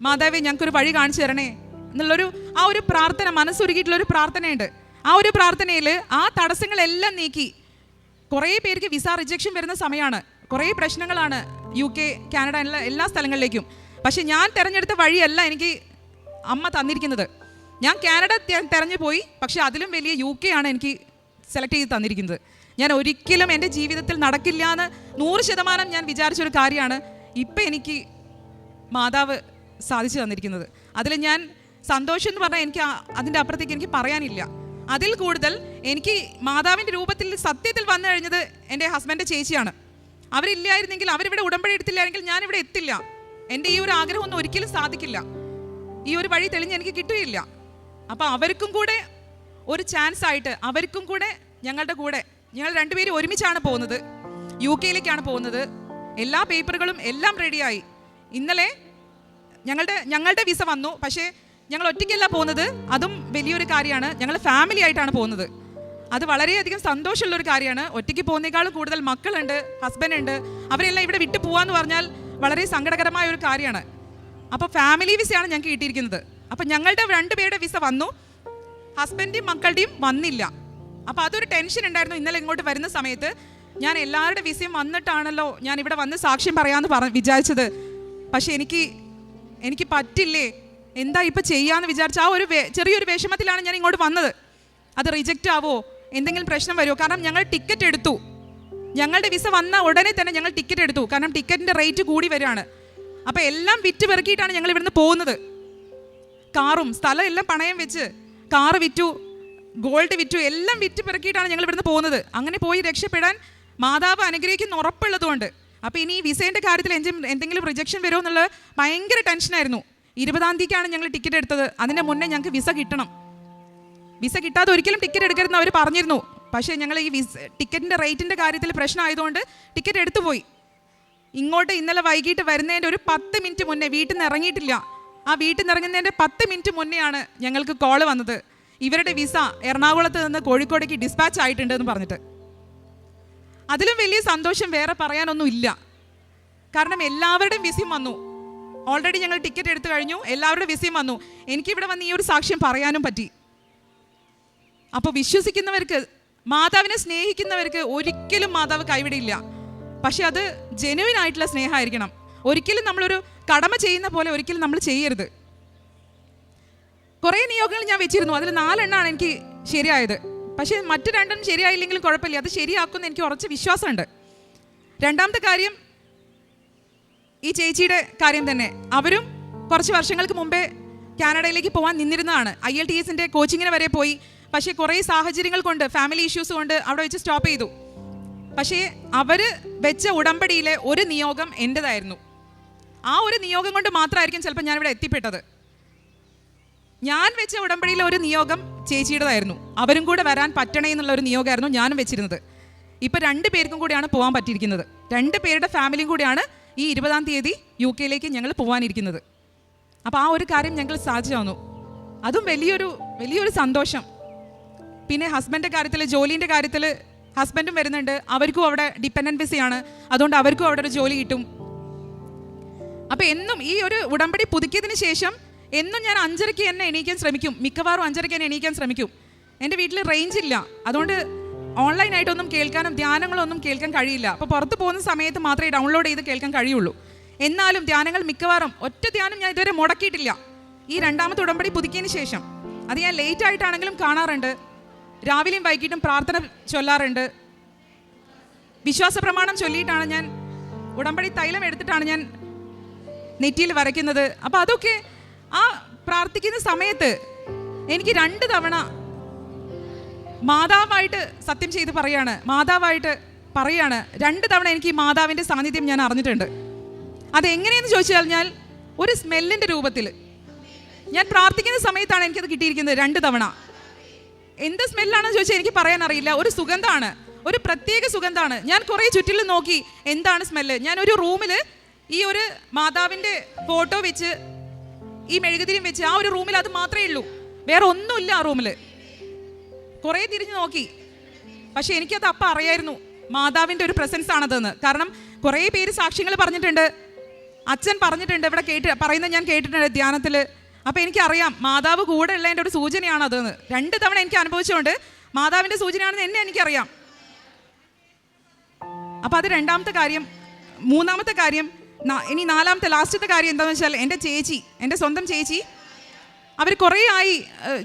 മാതാവേ ഞങ്ങൾക്കൊരു വഴി കാണിച്ചു തരണേ എന്നുള്ളൊരു ആ ഒരു പ്രാർത്ഥന, മനസ്സൊരുക്കിയിട്ടുള്ളൊരു പ്രാർത്ഥനയുണ്ട്. ആ ഒരു പ്രാർത്ഥനയിൽ ആ തടസ്സങ്ങളെല്ലാം നീക്കി. കുറേ പേർക്ക് വിസ റിജക്ഷൻ വരുന്ന സമയമാണ്, കുറേ പ്രശ്നങ്ങളാണ് UK, കാനഡ എല്ലാ സ്ഥലങ്ങളിലേക്കും. പക്ഷെ ഞാൻ തിരഞ്ഞെടുത്ത വഴിയല്ല എനിക്ക് അമ്മ തന്നിരിക്കുന്നത്. ഞാൻ കാനഡ തിരഞ്ഞു പോയി, പക്ഷെ അതിലും വലിയ UK ആണ് എനിക്ക് സെലക്ട് ചെയ്ത് തന്നിരിക്കുന്നത്. ഞാൻ ഒരിക്കലും എൻ്റെ ജീവിതത്തിൽ നടക്കില്ല എന്ന് 100% ഞാൻ വിചാരിച്ചൊരു കാര്യമാണ് ഇപ്പം എനിക്ക് മാതാവ് സാധിച്ചു തന്നിരിക്കുന്നത്. അതിൽ ഞാൻ സന്തോഷം എന്ന് പറഞ്ഞാൽ എനിക്ക് അതിൻ്റെ അപ്പുറത്തേക്ക് എനിക്ക് പറയാനില്ല. അതിൽ കൂടുതൽ എനിക്ക് മാതാവിൻ്റെ രൂപത്തിൽ സത്യത്തിൽ വന്നു കഴിഞ്ഞത് എൻ്റെ ഹസ്ബൻഡ് ചേച്ചിയാണ്. അവരില്ലായിരുന്നെങ്കിൽ, അവരിവിടെ ഉടമ്പടി എടുത്തില്ലായിരുന്നെങ്കിൽ ഞാനിവിടെ എത്തില്ല. എൻ്റെ ഈ ഒരു ആഗ്രഹമൊന്നും ഒരിക്കലും സാധിക്കില്ല, ഈ ഒരു വഴി തെളിഞ്ഞ് എനിക്ക് കിട്ടുകയില്ല. അപ്പോൾ അവർക്കും കൂടെ ഒരു ചാൻസ് ആയിട്ട്, അവർക്കും കൂടെ ഞങ്ങളുടെ കൂടെ, ഞങ്ങൾ 2 പേരും ഒരുമിച്ചാണ് പോകുന്നത്. UK-ലേക്കാണ് പോകുന്നത്. എല്ലാ പേപ്പറുകളും എല്ലാം റെഡിയായി. ഇന്നലെ ഞങ്ങളുടെ വിസ വന്നു. പക്ഷേ ഞങ്ങൾ ഒറ്റയ്ക്കല്ല പോകുന്നത്, അതും വലിയൊരു കാര്യമാണ്. ഞങ്ങൾ ഫാമിലി ആയിട്ടാണ് പോകുന്നത്. അത് വളരെയധികം സന്തോഷമുള്ളൊരു കാര്യമാണ്. ഒറ്റയ്ക്ക് പോകുന്നേക്കാളും കൂടുതൽ മക്കളുണ്ട്, ഹസ്ബൻഡ് ഉണ്ട്, അവരെല്ലാം ഇവിടെ വിട്ടു പോകാമെന്ന് പറഞ്ഞാൽ വളരെ സങ്കടകരമായ ഒരു കാര്യമാണ്. അപ്പോൾ ഫാമിലി വിസയാണ് ഞങ്ങൾക്ക് കിട്ടിയിരിക്കുന്നത്. അപ്പോൾ ഞങ്ങളുടെ 2 പേരുടെ വിസ വന്നു, ഹസ്ബൻഡും മക്കളുടെയും വന്നില്ല. അപ്പോൾ അതൊരു ടെൻഷൻ ഉണ്ടായിരുന്നു. ഇന്നലെ ഇങ്ങോട്ട് വരുന്ന സമയത്ത് ഞാൻ എല്ലാവരുടെ വിസയും വന്നിട്ടാണല്ലോ ഞാൻ ഇവിടെ വന്ന് സാക്ഷ്യം പറയാമെന്ന് വിചാരിച്ചത്. പക്ഷേ എനിക്ക് പറ്റില്ലേ, എന്താ ഇപ്പം ചെയ്യാമെന്ന് വിചാരിച്ച ആ ഒരു ചെറിയൊരു വിഷമത്തിലാണ് ഞാൻ ഇങ്ങോട്ട് വന്നത്. അത് റിജക്റ്റ് ആവോ, എന്തെങ്കിലും പ്രശ്നം വരുമോ? കാരണം ഞങ്ങൾ ടിക്കറ്റ് എടുത്തു, ഞങ്ങളുടെ വിസ വന്ന ഉടനെ തന്നെ ഞങ്ങൾ ടിക്കറ്റ് എടുത്തു. കാരണം ടിക്കറ്റിൻ്റെ റേറ്റ് കൂടി വരികയാണ്. അപ്പോൾ എല്ലാം വിറ്റ് പെറുക്കിയിട്ടാണ് ഞങ്ങൾ ഇവിടുന്ന് പോകുന്നത്. കാറും സ്ഥലം എല്ലാം പണയം വെച്ച് കാറ് വിറ്റു, ഗോൾഡ് വിറ്റു, എല്ലാം വിറ്റ് പെറുക്കിയിട്ടാണ് ഞങ്ങൾ ഇവിടുന്ന് പോകുന്നത്. അങ്ങനെ പോയി രക്ഷപ്പെടാൻ മാതാവ് അനുഗ്രഹിക്കുന്ന ഉറപ്പുള്ളതുകൊണ്ട്. അപ്പോൾ ഇനി ഈ വിസേൻ്റെ കാര്യത്തിൽ എന്തെങ്കിലും റിജക്ഷൻ വരുമോ എന്നുള്ളത് ഭയങ്കര ടെൻഷനായിരുന്നു. 20-ാം തീയതിക്കാണ് ഞങ്ങൾ ടിക്കറ്റ് എടുത്തത്. അതിൻ്റെ മുന്നേ ഞങ്ങൾക്ക് വിസ കിട്ടണം. വിസ കിട്ടാതെ ഒരിക്കലും ടിക്കറ്റ് എടുക്കരുതെന്ന് അവർ പറഞ്ഞിരുന്നു. പക്ഷേ ഞങ്ങൾ ഈ ടിക്കറ്റിൻ്റെ റേറ്റിൻ്റെ കാര്യത്തിൽ പ്രശ്നമായതുകൊണ്ട് ടിക്കറ്റ് എടുത്തു പോയി. ഇങ്ങോട്ട് ഇന്നലെ വൈകിട്ട് വരുന്നതിൻ്റെ ഒരു 10 മിനിറ്റ് മുന്നേ, വീട്ടിൽ നിന്ന് ഇറങ്ങിയിട്ടില്ല, ആ വീട്ടിൽ നിന്ന് ഇറങ്ങുന്നതിൻ്റെ 10 മിനിറ്റ് മുന്നെയാണ് ഞങ്ങൾക്ക് കോള് വന്നത്, ഇവരുടെ വിസ എറണാകുളത്ത് നിന്ന് കോഴിക്കോടേക്ക് ഡിസ്പാച്ച് ആയിട്ടുണ്ട് എന്ന് പറഞ്ഞിട്ട്. അതിലും വലിയ സന്തോഷം വേറെ പറയാനൊന്നും ഇല്ല. കാരണം എല്ലാവരുടെയും വിസയും വന്നു. ഓൾറെഡി ഞങ്ങൾ ടിക്കറ്റ് എടുത്തു കഴിഞ്ഞു, എല്ലാവരുടെ വിസയും വന്നു. എനിക്കിവിടെ വന്ന് ഈ ഒരു സാക്ഷ്യം പറയാനും പറ്റി. അപ്പോൾ വിശ്വസിക്കുന്നവർക്ക്, മാതാവിനെ സ്നേഹിക്കുന്നവർക്ക് ഒരിക്കലും മാതാവ് കൈവിടില്ല. പക്ഷെ അത് ജെനുവിൻ ആയിട്ടുള്ള സ്നേഹമായിരിക്കണം. ഒരിക്കലും നമ്മളൊരു കടമ ചെയ്യുന്ന പോലെ ഒരിക്കലും നമ്മൾ ചെയ്യരുത്. കുറേ നിയോഗങ്ങൾ ഞാൻ വെച്ചിരുന്നു, അതിൽ 4 എണ്ണമാണ് എനിക്ക് ശരിയായത്. പക്ഷേ മറ്റു 2 ശരിയായില്ലെങ്കിലും കുഴപ്പമില്ല, അത് ശരിയാക്കുമെന്ന് എനിക്ക് ഉറച്ച വിശ്വാസമുണ്ട്. രണ്ടാമത്തെ കാര്യം ഈ ചേച്ചിയുടെ കാര്യം തന്നെ. അവരും കുറച്ച് വർഷങ്ങൾക്ക് മുമ്പേ കാനഡയിലേക്ക് പോകാൻ നിന്നിരുന്നതാണ്. IELTS കോച്ചിങ്ങിന് വരെ പോയി. പക്ഷേ കുറേ സാഹചര്യങ്ങൾ കൊണ്ട്, ഫാമിലി ഇഷ്യൂസ് കൊണ്ട് അവിടെ വെച്ച് സ്റ്റോപ്പ് ചെയ്തു. പക്ഷേ അവർ വെച്ച ഉടമ്പടിയിലെ ഒരു നിയോഗം എൻ്റെതായിരുന്നു. ആ ഒരു നിയോഗം കൊണ്ട് മാത്രമായിരിക്കും ചിലപ്പോൾ ഞാനിവിടെ എത്തിപ്പെട്ടത്. ഞാൻ വെച്ച ഉടമ്പടിയിലെ ഒരു നിയോഗം ചേച്ചിയുടേതായിരുന്നു. അവരും കൂടെ വരാൻ പറ്റണേ എന്നുള്ള ഒരു നിയോഗമായിരുന്നു ഞാനും വെച്ചിരുന്നത്. ഇപ്പോൾ 2 പേർക്കും കൂടിയാണ് പോകാൻ പറ്റിയിരിക്കുന്നത്. 2 പേരുടെ ഫാമിലിയും കൂടിയാണ് ഈ 20-ാം തീയതി UK ഞങ്ങൾ പോകാനിരിക്കുന്നത്. അപ്പോൾ ആ ഒരു കാര്യം ഞങ്ങൾ സാധിച്ചു തന്നു. അതും വലിയൊരു സന്തോഷം. പിന്നെ ഹസ്ബൻഡിൻ്റെ കാര്യത്തിൽ, ജോലീൻ്റെ കാര്യത്തിൽ ഹസ്ബൻഡും വരുന്നുണ്ട്. അവർക്കും അവിടെ ഡിപ്പെൻഡൻറ്റ് വിസയാണ്, അതുകൊണ്ട് അവർക്കും അവിടെ ഒരു ജോലി കിട്ടും. അപ്പോൾ എന്നും ഈ ഒരു ഉടമ്പടി പുതുക്കിയതിന് ശേഷം എന്നും ഞാൻ 5:30 തന്നെ എണീക്കാൻ ശ്രമിക്കും. മിക്കവാറും 5:30 തന്നെ എണീക്കാൻ ശ്രമിക്കും. എൻ്റെ വീട്ടിൽ റേഞ്ച് ഇല്ല, അതുകൊണ്ട് ഓൺലൈനായിട്ടൊന്നും കേൾക്കാനും ധ്യാനങ്ങളൊന്നും കേൾക്കാൻ കഴിയില്ല. അപ്പോൾ പുറത്ത് പോകുന്ന സമയത്ത് മാത്രമേ ഡൗൺലോഡ് ചെയ്ത് കേൾക്കാൻ കഴിയുള്ളൂ. എന്നാലും ധ്യാനങ്ങൾ മിക്കവാറും ഒറ്റ ധ്യാനം ഞാൻ ഇതുവരെ മുടക്കിയിട്ടില്ല ഈ 2ാമത്തെ ഉടമ്പടി പുതുക്കിയതിന് ശേഷം. അത് ഞാൻ ലേറ്റ് ആയിട്ടാണെങ്കിലും കാണാറുണ്ട്. രാവിലെയും വൈകിട്ടും പ്രാർത്ഥന ചൊല്ലാറുണ്ട്. വിശ്വാസ പ്രമാണം ചൊല്ലിയിട്ടാണ് ഞാൻ, ഉടമ്പടി തൈലം എടുത്തിട്ടാണ് ഞാൻ നെറ്റിയിൽ വരയ്ക്കുന്നത്. അപ്പോൾ അതൊക്കെ ആ പ്രാർത്ഥിക്കുന്ന സമയത്ത് എനിക്ക് 2 തവണ മാതാവായിട്ട് സത്യം ചെയ്ത് മാതാവായിട്ട് പറയാണ്. 2 തവണ എനിക്ക് ഈ മാതാവിൻ്റെ സാന്നിധ്യം ഞാൻ അറിഞ്ഞിട്ടുണ്ട്. അതെങ്ങനെയെന്ന് ചോദിച്ചു കഴിഞ്ഞാൽ ഒരു സ്മെല്ലിൻ്റെ രൂപത്തിൽ ഞാൻ പ്രാർത്ഥിക്കുന്ന സമയത്താണ് എനിക്കത് കിട്ടിയിരിക്കുന്നത് 2 തവണ. എന്ത് സ്മെല്ലാണെന്ന് ചോദിച്ചാൽ എനിക്ക് പറയാൻ അറിയില്ല. ഒരു സുഗന്ധമാണ്, ഒരു പ്രത്യേക സുഗന്ധമാണ്. ഞാൻ കുറേ ചുറ്റിലും നോക്കി എന്താണ് സ്മെല്ല്. ഞാൻ ഒരു റൂമിൽ ഈ ഒരു മാതാവിൻ്റെ ഫോട്ടോ വെച്ച്, ഈ മെഴുകുതിരിയും വെച്ച് ആ ഒരു റൂമിൽ അത് മാത്രമേ ഉള്ളൂ, വേറെ ഒന്നുമില്ല ആ റൂമിൽ. കുറേ തിരിഞ്ഞു നോക്കി, പക്ഷെ എനിക്കത് അപ്പം അറിയായിരുന്നു മാതാവിൻ്റെ ഒരു പ്രസൻസ് ആണതെന്ന്. കാരണം കുറേ പേര് സാക്ഷ്യങ്ങൾ പറഞ്ഞിട്ടുണ്ട്, അച്ഛൻ പറഞ്ഞിട്ടുണ്ട്, ഇവിടെ പറയുന്നത് ഞാൻ കേട്ടിട്ടുണ്ട് ധ്യാനത്തിൽ. അപ്പോൾ എനിക്കറിയാം മാതാവ് കൂടെ ഉള്ളതിൻ്റെ ഒരു സൂചനയാണ് അതെന്ന്. 2 തവണ എനിക്ക് അനുഭവിച്ചുകൊണ്ട് മാതാവിൻ്റെ സൂചനയാണെന്ന് എന്നെ എനിക്കറിയാം. അപ്പോൾ അത് 2ാമത്തെ കാര്യം. 3ാമത്തെ കാര്യം, ഇനി 4ാമത്തെ ലാസ്റ്റത്തെ കാര്യം എന്താണെന്ന് വെച്ചാൽ, എൻ്റെ ചേച്ചി, എൻ്റെ സ്വന്തം ചേച്ചി, അവർ കുറേ ആയി,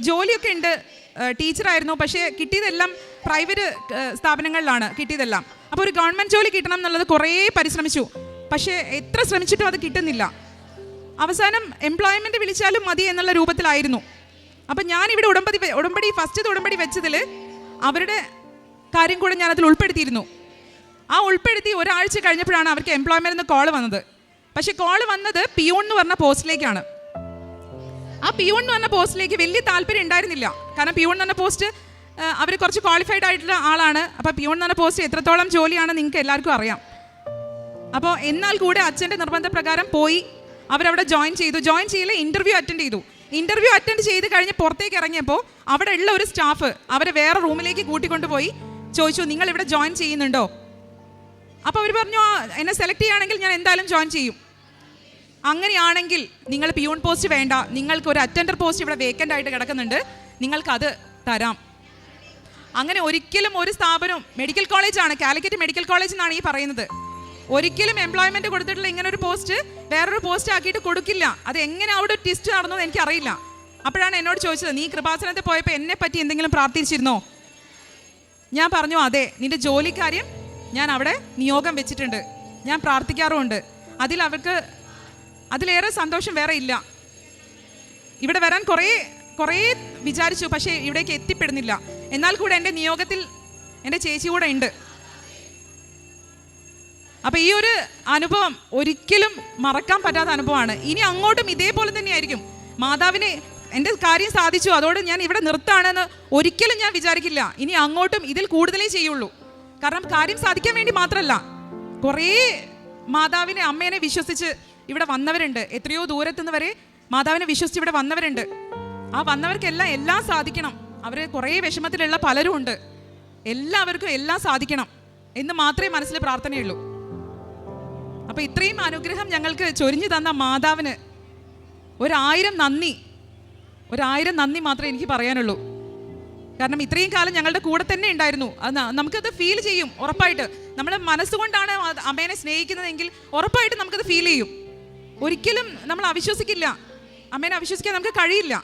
ജോലിയൊക്കെ ഉണ്ട്, ടീച്ചറായിരുന്നു. പക്ഷേ കിട്ടിയതെല്ലാം പ്രൈവറ്റ് സ്ഥാപനങ്ങളിലാണ് കിട്ടിയതെല്ലാം. അപ്പോൾ ഒരു ഗവൺമെൻറ് ജോലി കിട്ടണം എന്നുള്ളത് കുറേ പരിശ്രമിച്ചു. പക്ഷേ എത്ര ശ്രമിച്ചിട്ടും അത് കിട്ടുന്നില്ല. അവസാനം എംപ്ലോയ്മെൻറ്റ് വിളിച്ചാലും മതി എന്നുള്ള രൂപത്തിലായിരുന്നു. അപ്പം ഞാനിവിടെ ഫസ്റ്റ് ഉടമ്പടി വെച്ചതിൽ അവരുടെ കാര്യം കൂടെ ഞാനതിൽ ഉൾപ്പെടുത്തിയിരുന്നു. ആ ഉൾപ്പെടുത്തി ഒരാഴ്ച കഴിഞ്ഞപ്പോഴാണ് അവർക്ക് എംപ്ലോയ്മെൻറ്റിൽ നിന്ന് കോൾ വന്നത്. പക്ഷേ കോൾ വന്നത് പിയൂൺ എന്ന് പറഞ്ഞ പോസ്റ്റിലേക്കാണ്. ആ പിയൂൺ എന്ന് പറഞ്ഞ പോസ്റ്റിലേക്ക് വലിയ താല്പര്യം ഉണ്ടായിരുന്നില്ല. കാരണം പിയൂൺ എന്ന് പറഞ്ഞ പോസ്റ്റ് അവർ കുറച്ച് ക്വാളിഫൈഡ് ആയിട്ടുള്ള ആളാണ്. അപ്പോൾ പിയൂൺ എന്ന് പറഞ്ഞ പോസ്റ്റ് എത്രത്തോളം ജോലിയാണെന്ന് നിങ്ങൾക്ക് എല്ലാവർക്കും അറിയാം. അപ്പോൾ എന്നാൽ കൂടെ അച്ഛൻ്റെ നിർബന്ധപ്രകാരം പോയി അവരവിടെ ജോയിൻ ചെയ്യില്ല, ഇൻ്റർവ്യൂ അറ്റൻഡ് ചെയ്ത് കഴിഞ്ഞ് പുറത്തേക്ക് ഇറങ്ങിയപ്പോൾ അവിടെ ഉള്ള ഒരു സ്റ്റാഫ് അവരെ വേറെ റൂമിലേക്ക് കൂട്ടിക്കൊണ്ടുപോയി ചോദിച്ചു, നിങ്ങൾ ഇവിടെ ജോയിൻ ചെയ്യുന്നുണ്ടോ? അപ്പോൾ അവർ പറഞ്ഞു, എന്നെ സെലക്ട് ചെയ്യുകയാണെങ്കിൽ ഞാൻ എന്തായാലും ജോയിൻ ചെയ്യും. അങ്ങനെയാണെങ്കിൽ നിങ്ങൾ പിയൂൺ പോസ്റ്റ് വേണ്ട, നിങ്ങൾക്ക് ഒരു അറ്റൻഡർ പോസ്റ്റ് ഇവിടെ വേക്കൻ്റ് ആയിട്ട് കിടക്കുന്നുണ്ട്, നിങ്ങൾക്കത് തരാം. അങ്ങനെ ഒരിക്കലും ഒരു സ്ഥാപനവും, മെഡിക്കൽ കോളേജാണ്, കാലിക്കറ്റ് മെഡിക്കൽ കോളേജ് എന്നാണ് ഈ പറയുന്നത്, ഒരിക്കലും എംപ്ലോയ്മെൻറ്റ് കൊടുത്തിട്ടുള്ള ഇങ്ങനെ ഒരു പോസ്റ്റ് വേറൊരു പോസ്റ്റ് ആക്കിയിട്ട് കൊടുക്കില്ല. അത് എങ്ങനെ അവിടെ ഒരു ട്വിസ്റ്റ് നടന്നു എനിക്കറിയില്ല. അപ്പോഴാണ് എന്നോട് ചോദിച്ചത്, നീ കൃപാസനത്തിൽ പോയപ്പോൾ എന്നെ പറ്റി എന്തെങ്കിലും പ്രാർത്ഥിച്ചിരുന്നോ? ഞാൻ പറഞ്ഞു, അതെ, നിൻ്റെ ജോലിക്കാര്യം ഞാൻ അവിടെ നിയോഗം വെച്ചിട്ടുണ്ട്, ഞാൻ പ്രാർത്ഥിക്കാറുമുണ്ട്. അതിലേറെ സന്തോഷം വേറെ ഇല്ല. ഇവിടെ വരാൻ കുറേ വിചാരിച്ചു, പക്ഷേ ഇവിടേക്ക് എത്തിപ്പെടുന്നില്ല. എന്നാൽ കൂടെ എൻ്റെ നിയോഗത്തിൽ എൻ്റെ ചേച്ചി കൂടെ ഉണ്ട്. അപ്പോൾ ഈ ഒരു അനുഭവം ഒരിക്കലും മറക്കാൻ പറ്റാത്ത അനുഭവമാണ്. ഇനി അങ്ങോട്ടും ഇതേപോലെ തന്നെയായിരിക്കും. മാതാവിനെ എൻ്റെ കാര്യം സാധിച്ചു, അതോടെ ഞാൻ ഇവിടെ നിർത്താണെന്ന് ഒരിക്കലും ഞാൻ വിചാരിക്കില്ല. ഇനി അങ്ങോട്ടും ഇതിൽ കൂടുതലേ ചെയ്യുള്ളൂ. കാരണം കാര്യം സാധിക്കാൻ വേണ്ടി മാത്രമല്ല, കുറേ മാതാവിനെ, അമ്മേനെ വിശ്വസിച്ച് ഇവിടെ വന്നവരുണ്ട്. എത്രയോ ദൂരത്തുനിന്ന് വരെ മാതാവിനെ വിശ്വസിച്ച് ഇവിടെ വന്നവരുണ്ട്. ആ വന്നവർക്കെല്ലാം എല്ലാം സാധിക്കണം. അവർ കുറേ വിഷമത്തിലുള്ള പലരും ഉണ്ട്. എല്ലാവർക്കും എല്ലാം സാധിക്കണം എന്ന് മാത്രമേ മനസ്സിൽ പ്രാർത്ഥനയുള്ളൂ. അപ്പോൾ ഇത്രയും അനുഗ്രഹം ഞങ്ങൾക്ക് ചൊരിഞ്ഞു തന്ന മാതാവിന് 1000 നന്ദി മാത്രമേ എനിക്ക് പറയാനുള്ളൂ. കാരണം ഇത്രയും കാലം ഞങ്ങളുടെ കൂടെ തന്നെ ഉണ്ടായിരുന്നു. അത് നമുക്കത് ഫീൽ ചെയ്യും ഉറപ്പായിട്ട്. നമ്മൾ മനസ്സുകൊണ്ടാണ് അമ്മേനെ സ്നേഹിക്കുന്നതെങ്കിൽ ഉറപ്പായിട്ട് നമുക്കത് ഫീൽ ചെയ്യും. ഒരിക്കലും നമ്മൾ അവിശ്വസിക്കില്ല. അമ്മേനെ അവിശ്വസിക്കാൻ നമുക്ക് കഴിയില്ല.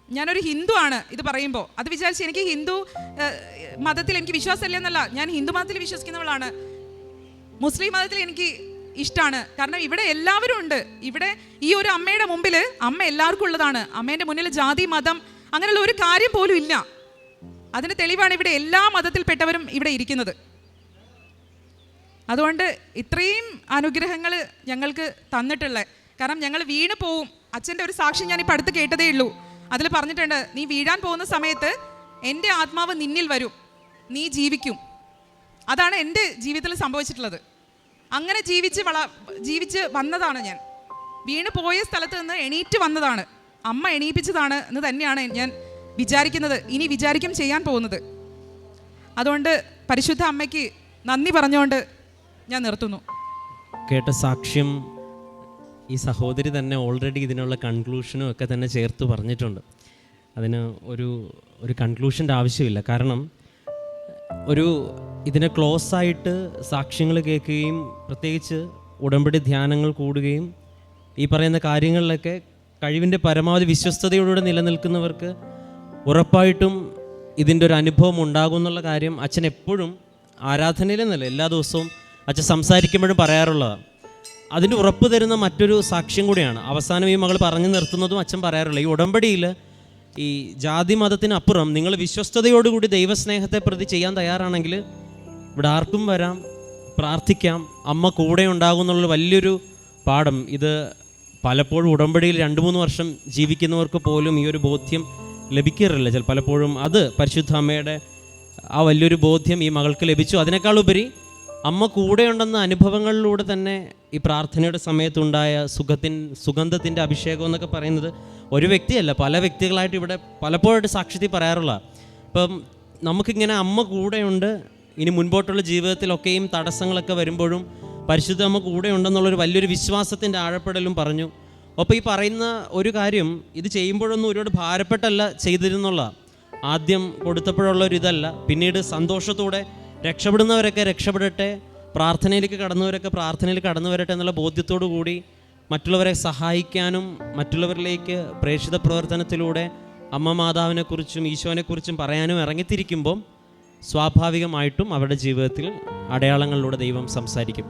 ഞാനൊരു ഹിന്ദു ആണ് ഇത് പറയുമ്പോൾ. അത് വിചാരിച്ച് എനിക്ക് ഹിന്ദു മതത്തിൽ എനിക്ക് വിശ്വാസമില്ല എന്നല്ല. ഞാൻ ഹിന്ദു മതത്തിൽ വിശ്വസിക്കുന്നവളാണ്. മുസ്ലിം മതത്തിൽ എനിക്ക് ഇഷ്ടമാണ്. കാരണം ഇവിടെ എല്ലാവരും ഉണ്ട്. ഇവിടെ ഈ ഒരു അമ്മയുടെ മുമ്പിൽ അമ്മ എല്ലാവർക്കും ഉള്ളതാണ്. അമ്മേൻ്റെ മുന്നിൽ ജാതി, മതം അങ്ങനെയുള്ള ഒരു കാര്യം പോലും ഇല്ല. അതിന് തെളിവാണ് ഇവിടെ എല്ലാ മതത്തിൽപ്പെട്ടവരും ഇവിടെ ഇരിക്കുന്നത്. അതുകൊണ്ട് ഇത്രയും അനുഗ്രഹങ്ങൾ ഞങ്ങൾക്ക് തന്നിട്ടുള്ളത്. കാരണം ഞങ്ങൾ വീണ് പോവും. അച്ഛൻ്റെ ഒരു സാക്ഷ്യം ഞാനിപ്പോൾ അടുത്ത് കേട്ടതേ ഉള്ളൂ. അതിൽ പറഞ്ഞിട്ടുണ്ട്, നീ വീഴാൻ പോകുന്ന സമയത്ത് എൻ്റെ ആത്മാവ് നിന്നിൽ വരും, നീ ജീവിക്കും. അതാണ് എൻ്റെ ജീവിതത്തിൽ സംഭവിച്ചിട്ടുള്ളത്. അങ്ങനെ ജീവിച്ച് വന്നതാണ് ഞാൻ. വീണ് പോയ സ്ഥലത്ത് നിന്ന് എണീറ്റ് വന്നതാണ്. അമ്മ എണീപ്പിച്ചതാണ് എന്ന് തന്നെയാണ് ഞാൻ വിചാരിക്കുന്നത്, ഇനി വിചാരിക്കും ചെയ്യാൻ പോകുന്നത്. അതുകൊണ്ട് പരിശുദ്ധ അമ്മയ്ക്ക് നന്ദി പറഞ്ഞുകൊണ്ട് ഞാൻ നിർത്തുന്നു. കേട്ട സാക്ഷ്യം ഈ സഹോദരി തന്നെ ഓൾറെഡി ഇതിനുള്ള കൺക്ലൂഷനും ഒക്കെ തന്നെ ചേർത്ത് പറഞ്ഞിട്ടുണ്ട്. അതിന് ഒരു കൺക്ലൂഷൻ്റെ ആവശ്യമില്ല. കാരണം ഇതിനെ ക്ലോസ് ആയിട്ട് സാക്ഷ്യങ്ങൾ കേൾക്കുകയും പ്രത്യേകിച്ച് ഉടമ്പടി ധ്യാനങ്ങൾ കൂടുകയും ഈ പറയുന്ന കാര്യങ്ങളിലൊക്കെ കഴിവിൻ്റെ പരമാവധി വിശ്വസ്തയോടുകൂടെ നിലനിൽക്കുന്നവർക്ക് ഉറപ്പായിട്ടും ഇതിൻ്റെ ഒരു അനുഭവം ഉണ്ടാകും എന്നുള്ള കാര്യം അച്ഛൻ എപ്പോഴും ആരാധനയിലെന്നല്ല, എല്ലാ ദിവസവും അച്ഛൻ സംസാരിക്കുമ്പോഴും പറയാറുള്ളതാണ്. അതിൻ്റെ ഉറപ്പ് തരുന്ന മറ്റൊരു സാക്ഷ്യം കൂടിയാണ് അവസാനം ഈ മകൾ പറഞ്ഞു നിർത്തുന്നതും അച്ഛൻ പറയാറുള്ളത്. ഈ ഉടമ്പടിയിൽ ഈ ജാതി മതത്തിനപ്പുറം നിങ്ങൾ വിശ്വസ്തയോടുകൂടി ദൈവസ്നേഹത്തെ പ്രതി ചെയ്യാൻ തയ്യാറാണെങ്കിൽ ഇവിടെ ആർക്കും വരാം, പ്രാർത്ഥിക്കാം, അമ്മ കൂടെ ഉണ്ടാകും എന്നുള്ള വലിയൊരു പാഠം. ഇത് പലപ്പോഴും ഉടമ്പടിയിൽ 2-3 വർഷം ജീവിക്കുന്നവർക്ക് പോലും ഈ ഒരു ബോധ്യം ലഭിക്കാറില്ല. പലപ്പോഴും അത് പരിശുദ്ധ അമ്മയുടെ ആ വലിയൊരു ബോധ്യം ഈ മകൾക്ക് ലഭിച്ചു. അതിനേക്കാളുപരി അമ്മ കൂടെയുണ്ടെന്ന അനുഭവങ്ങളിലൂടെ തന്നെ ഈ പ്രാർത്ഥനയുടെ സമയത്തുണ്ടായ സുഗന്ധത്തിൻ്റെ അഭിഷേകം എന്നൊക്കെ പറയുന്നത് ഒരു വ്യക്തിയല്ല, പല വ്യക്തികളായിട്ട് ഇവിടെ പലപ്പോഴായിട്ട് സാക്ഷ്യത്തിൽ പറയാറുള്ള. ഇപ്പം നമുക്കിങ്ങനെ അമ്മ കൂടെയുണ്ട്, ഇനി മുൻപോട്ടുള്ള ജീവിതത്തിലൊക്കെയും തടസ്സങ്ങളൊക്കെ വരുമ്പോഴും പരിശുദ്ധ അമ്മ കൂടെയുണ്ടെന്നുള്ളൊരു വലിയൊരു വിശ്വാസത്തിൻ്റെ ആഴപ്പെടലും പറഞ്ഞു. അപ്പോൾ ഈ പറയുന്ന ഒരു കാര്യം ഇത് ചെയ്യുമ്പോഴൊന്നും ഒരുപാട് ഭാരപ്പെട്ടല്ല ചെയ്തിരുന്നുള്ള. ആദ്യം കൊടുത്തപ്പോഴുള്ളൊരിതല്ല, പിന്നീട് സന്തോഷത്തോടെ രക്ഷപ്പെടുന്നവരൊക്കെ രക്ഷപ്പെടട്ടെ, പ്രാർത്ഥനയിലേക്ക് കടന്നവരൊക്കെ പ്രാർത്ഥനയിൽ കടന്നു വരട്ടെ എന്നുള്ള ബോധ്യത്തോടു കൂടി മറ്റുള്ളവരെ സഹായിക്കാനും മറ്റുള്ളവരിലേക്ക് പ്രേക്ഷിത പ്രവർത്തനത്തിലൂടെ അമ്മ മാതാവിനെക്കുറിച്ചും ഈശോനെക്കുറിച്ചും പറയാനും ഇറങ്ങിത്തിരിക്കുമ്പം സ്വാഭാവികമായിട്ടും അവരുടെ ജീവിതത്തിൽ അടയാളങ്ങളിലൂടെ ദൈവം സംസാരിക്കും.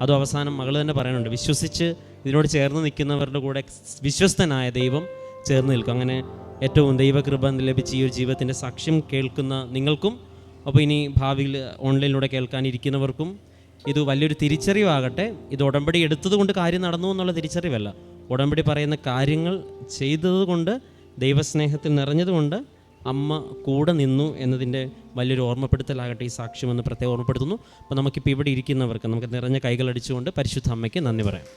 അതും അവസാനം മകൾ തന്നെ പറയുന്നുണ്ട്, വിശ്വസിച്ച് ഇതിനോട് ചേർന്ന് നിൽക്കുന്നവരുടെ കൂടെ വിശ്വസ്തനായ ദൈവം ചേർന്ന് നിൽക്കും. അങ്ങനെ ഏറ്റവും ദൈവകൃപ ലഭിച്ച ഈ ഒരു ജീവിതത്തിൻ്റെ സാക്ഷ്യം കേൾക്കുന്ന നിങ്ങൾക്കും, അപ്പോൾ ഇനി ഭാവിയിൽ ഓൺലൈനിലൂടെ കേൾക്കാനിരിക്കുന്നവർക്കും ഇത് വലിയൊരു തിരിച്ചറിവാകട്ടെ. ഇത് ഉടമ്പടി എടുത്തതുകൊണ്ട് കാര്യം നടന്നു എന്നുള്ള തിരിച്ചറിവല്ല, ഉടമ്പടി പറയുന്ന കാര്യങ്ങൾ ചെയ്തതുകൊണ്ട് ദൈവസ്നേഹത്തിൽ നിറഞ്ഞതുകൊണ്ട് അമ്മ കൂടെ നിന്നു എന്നതിൻ്റെ വലിയൊരു ഓർമ്മപ്പെടുത്തലാകട്ടെ ഈ സാക്ഷ്യമെന്ന് പ്രത്യേകം ഓർമ്മപ്പെടുത്തുന്നു. അപ്പോൾ നമുക്കിപ്പോൾ ഇവിടെ ഇരിക്കുന്നവർക്ക് നമുക്ക് നിറഞ്ഞ കൈകളടിച്ചുകൊണ്ട് പരിശുദ്ധ അമ്മയ്ക്ക് നന്ദി പറയാം.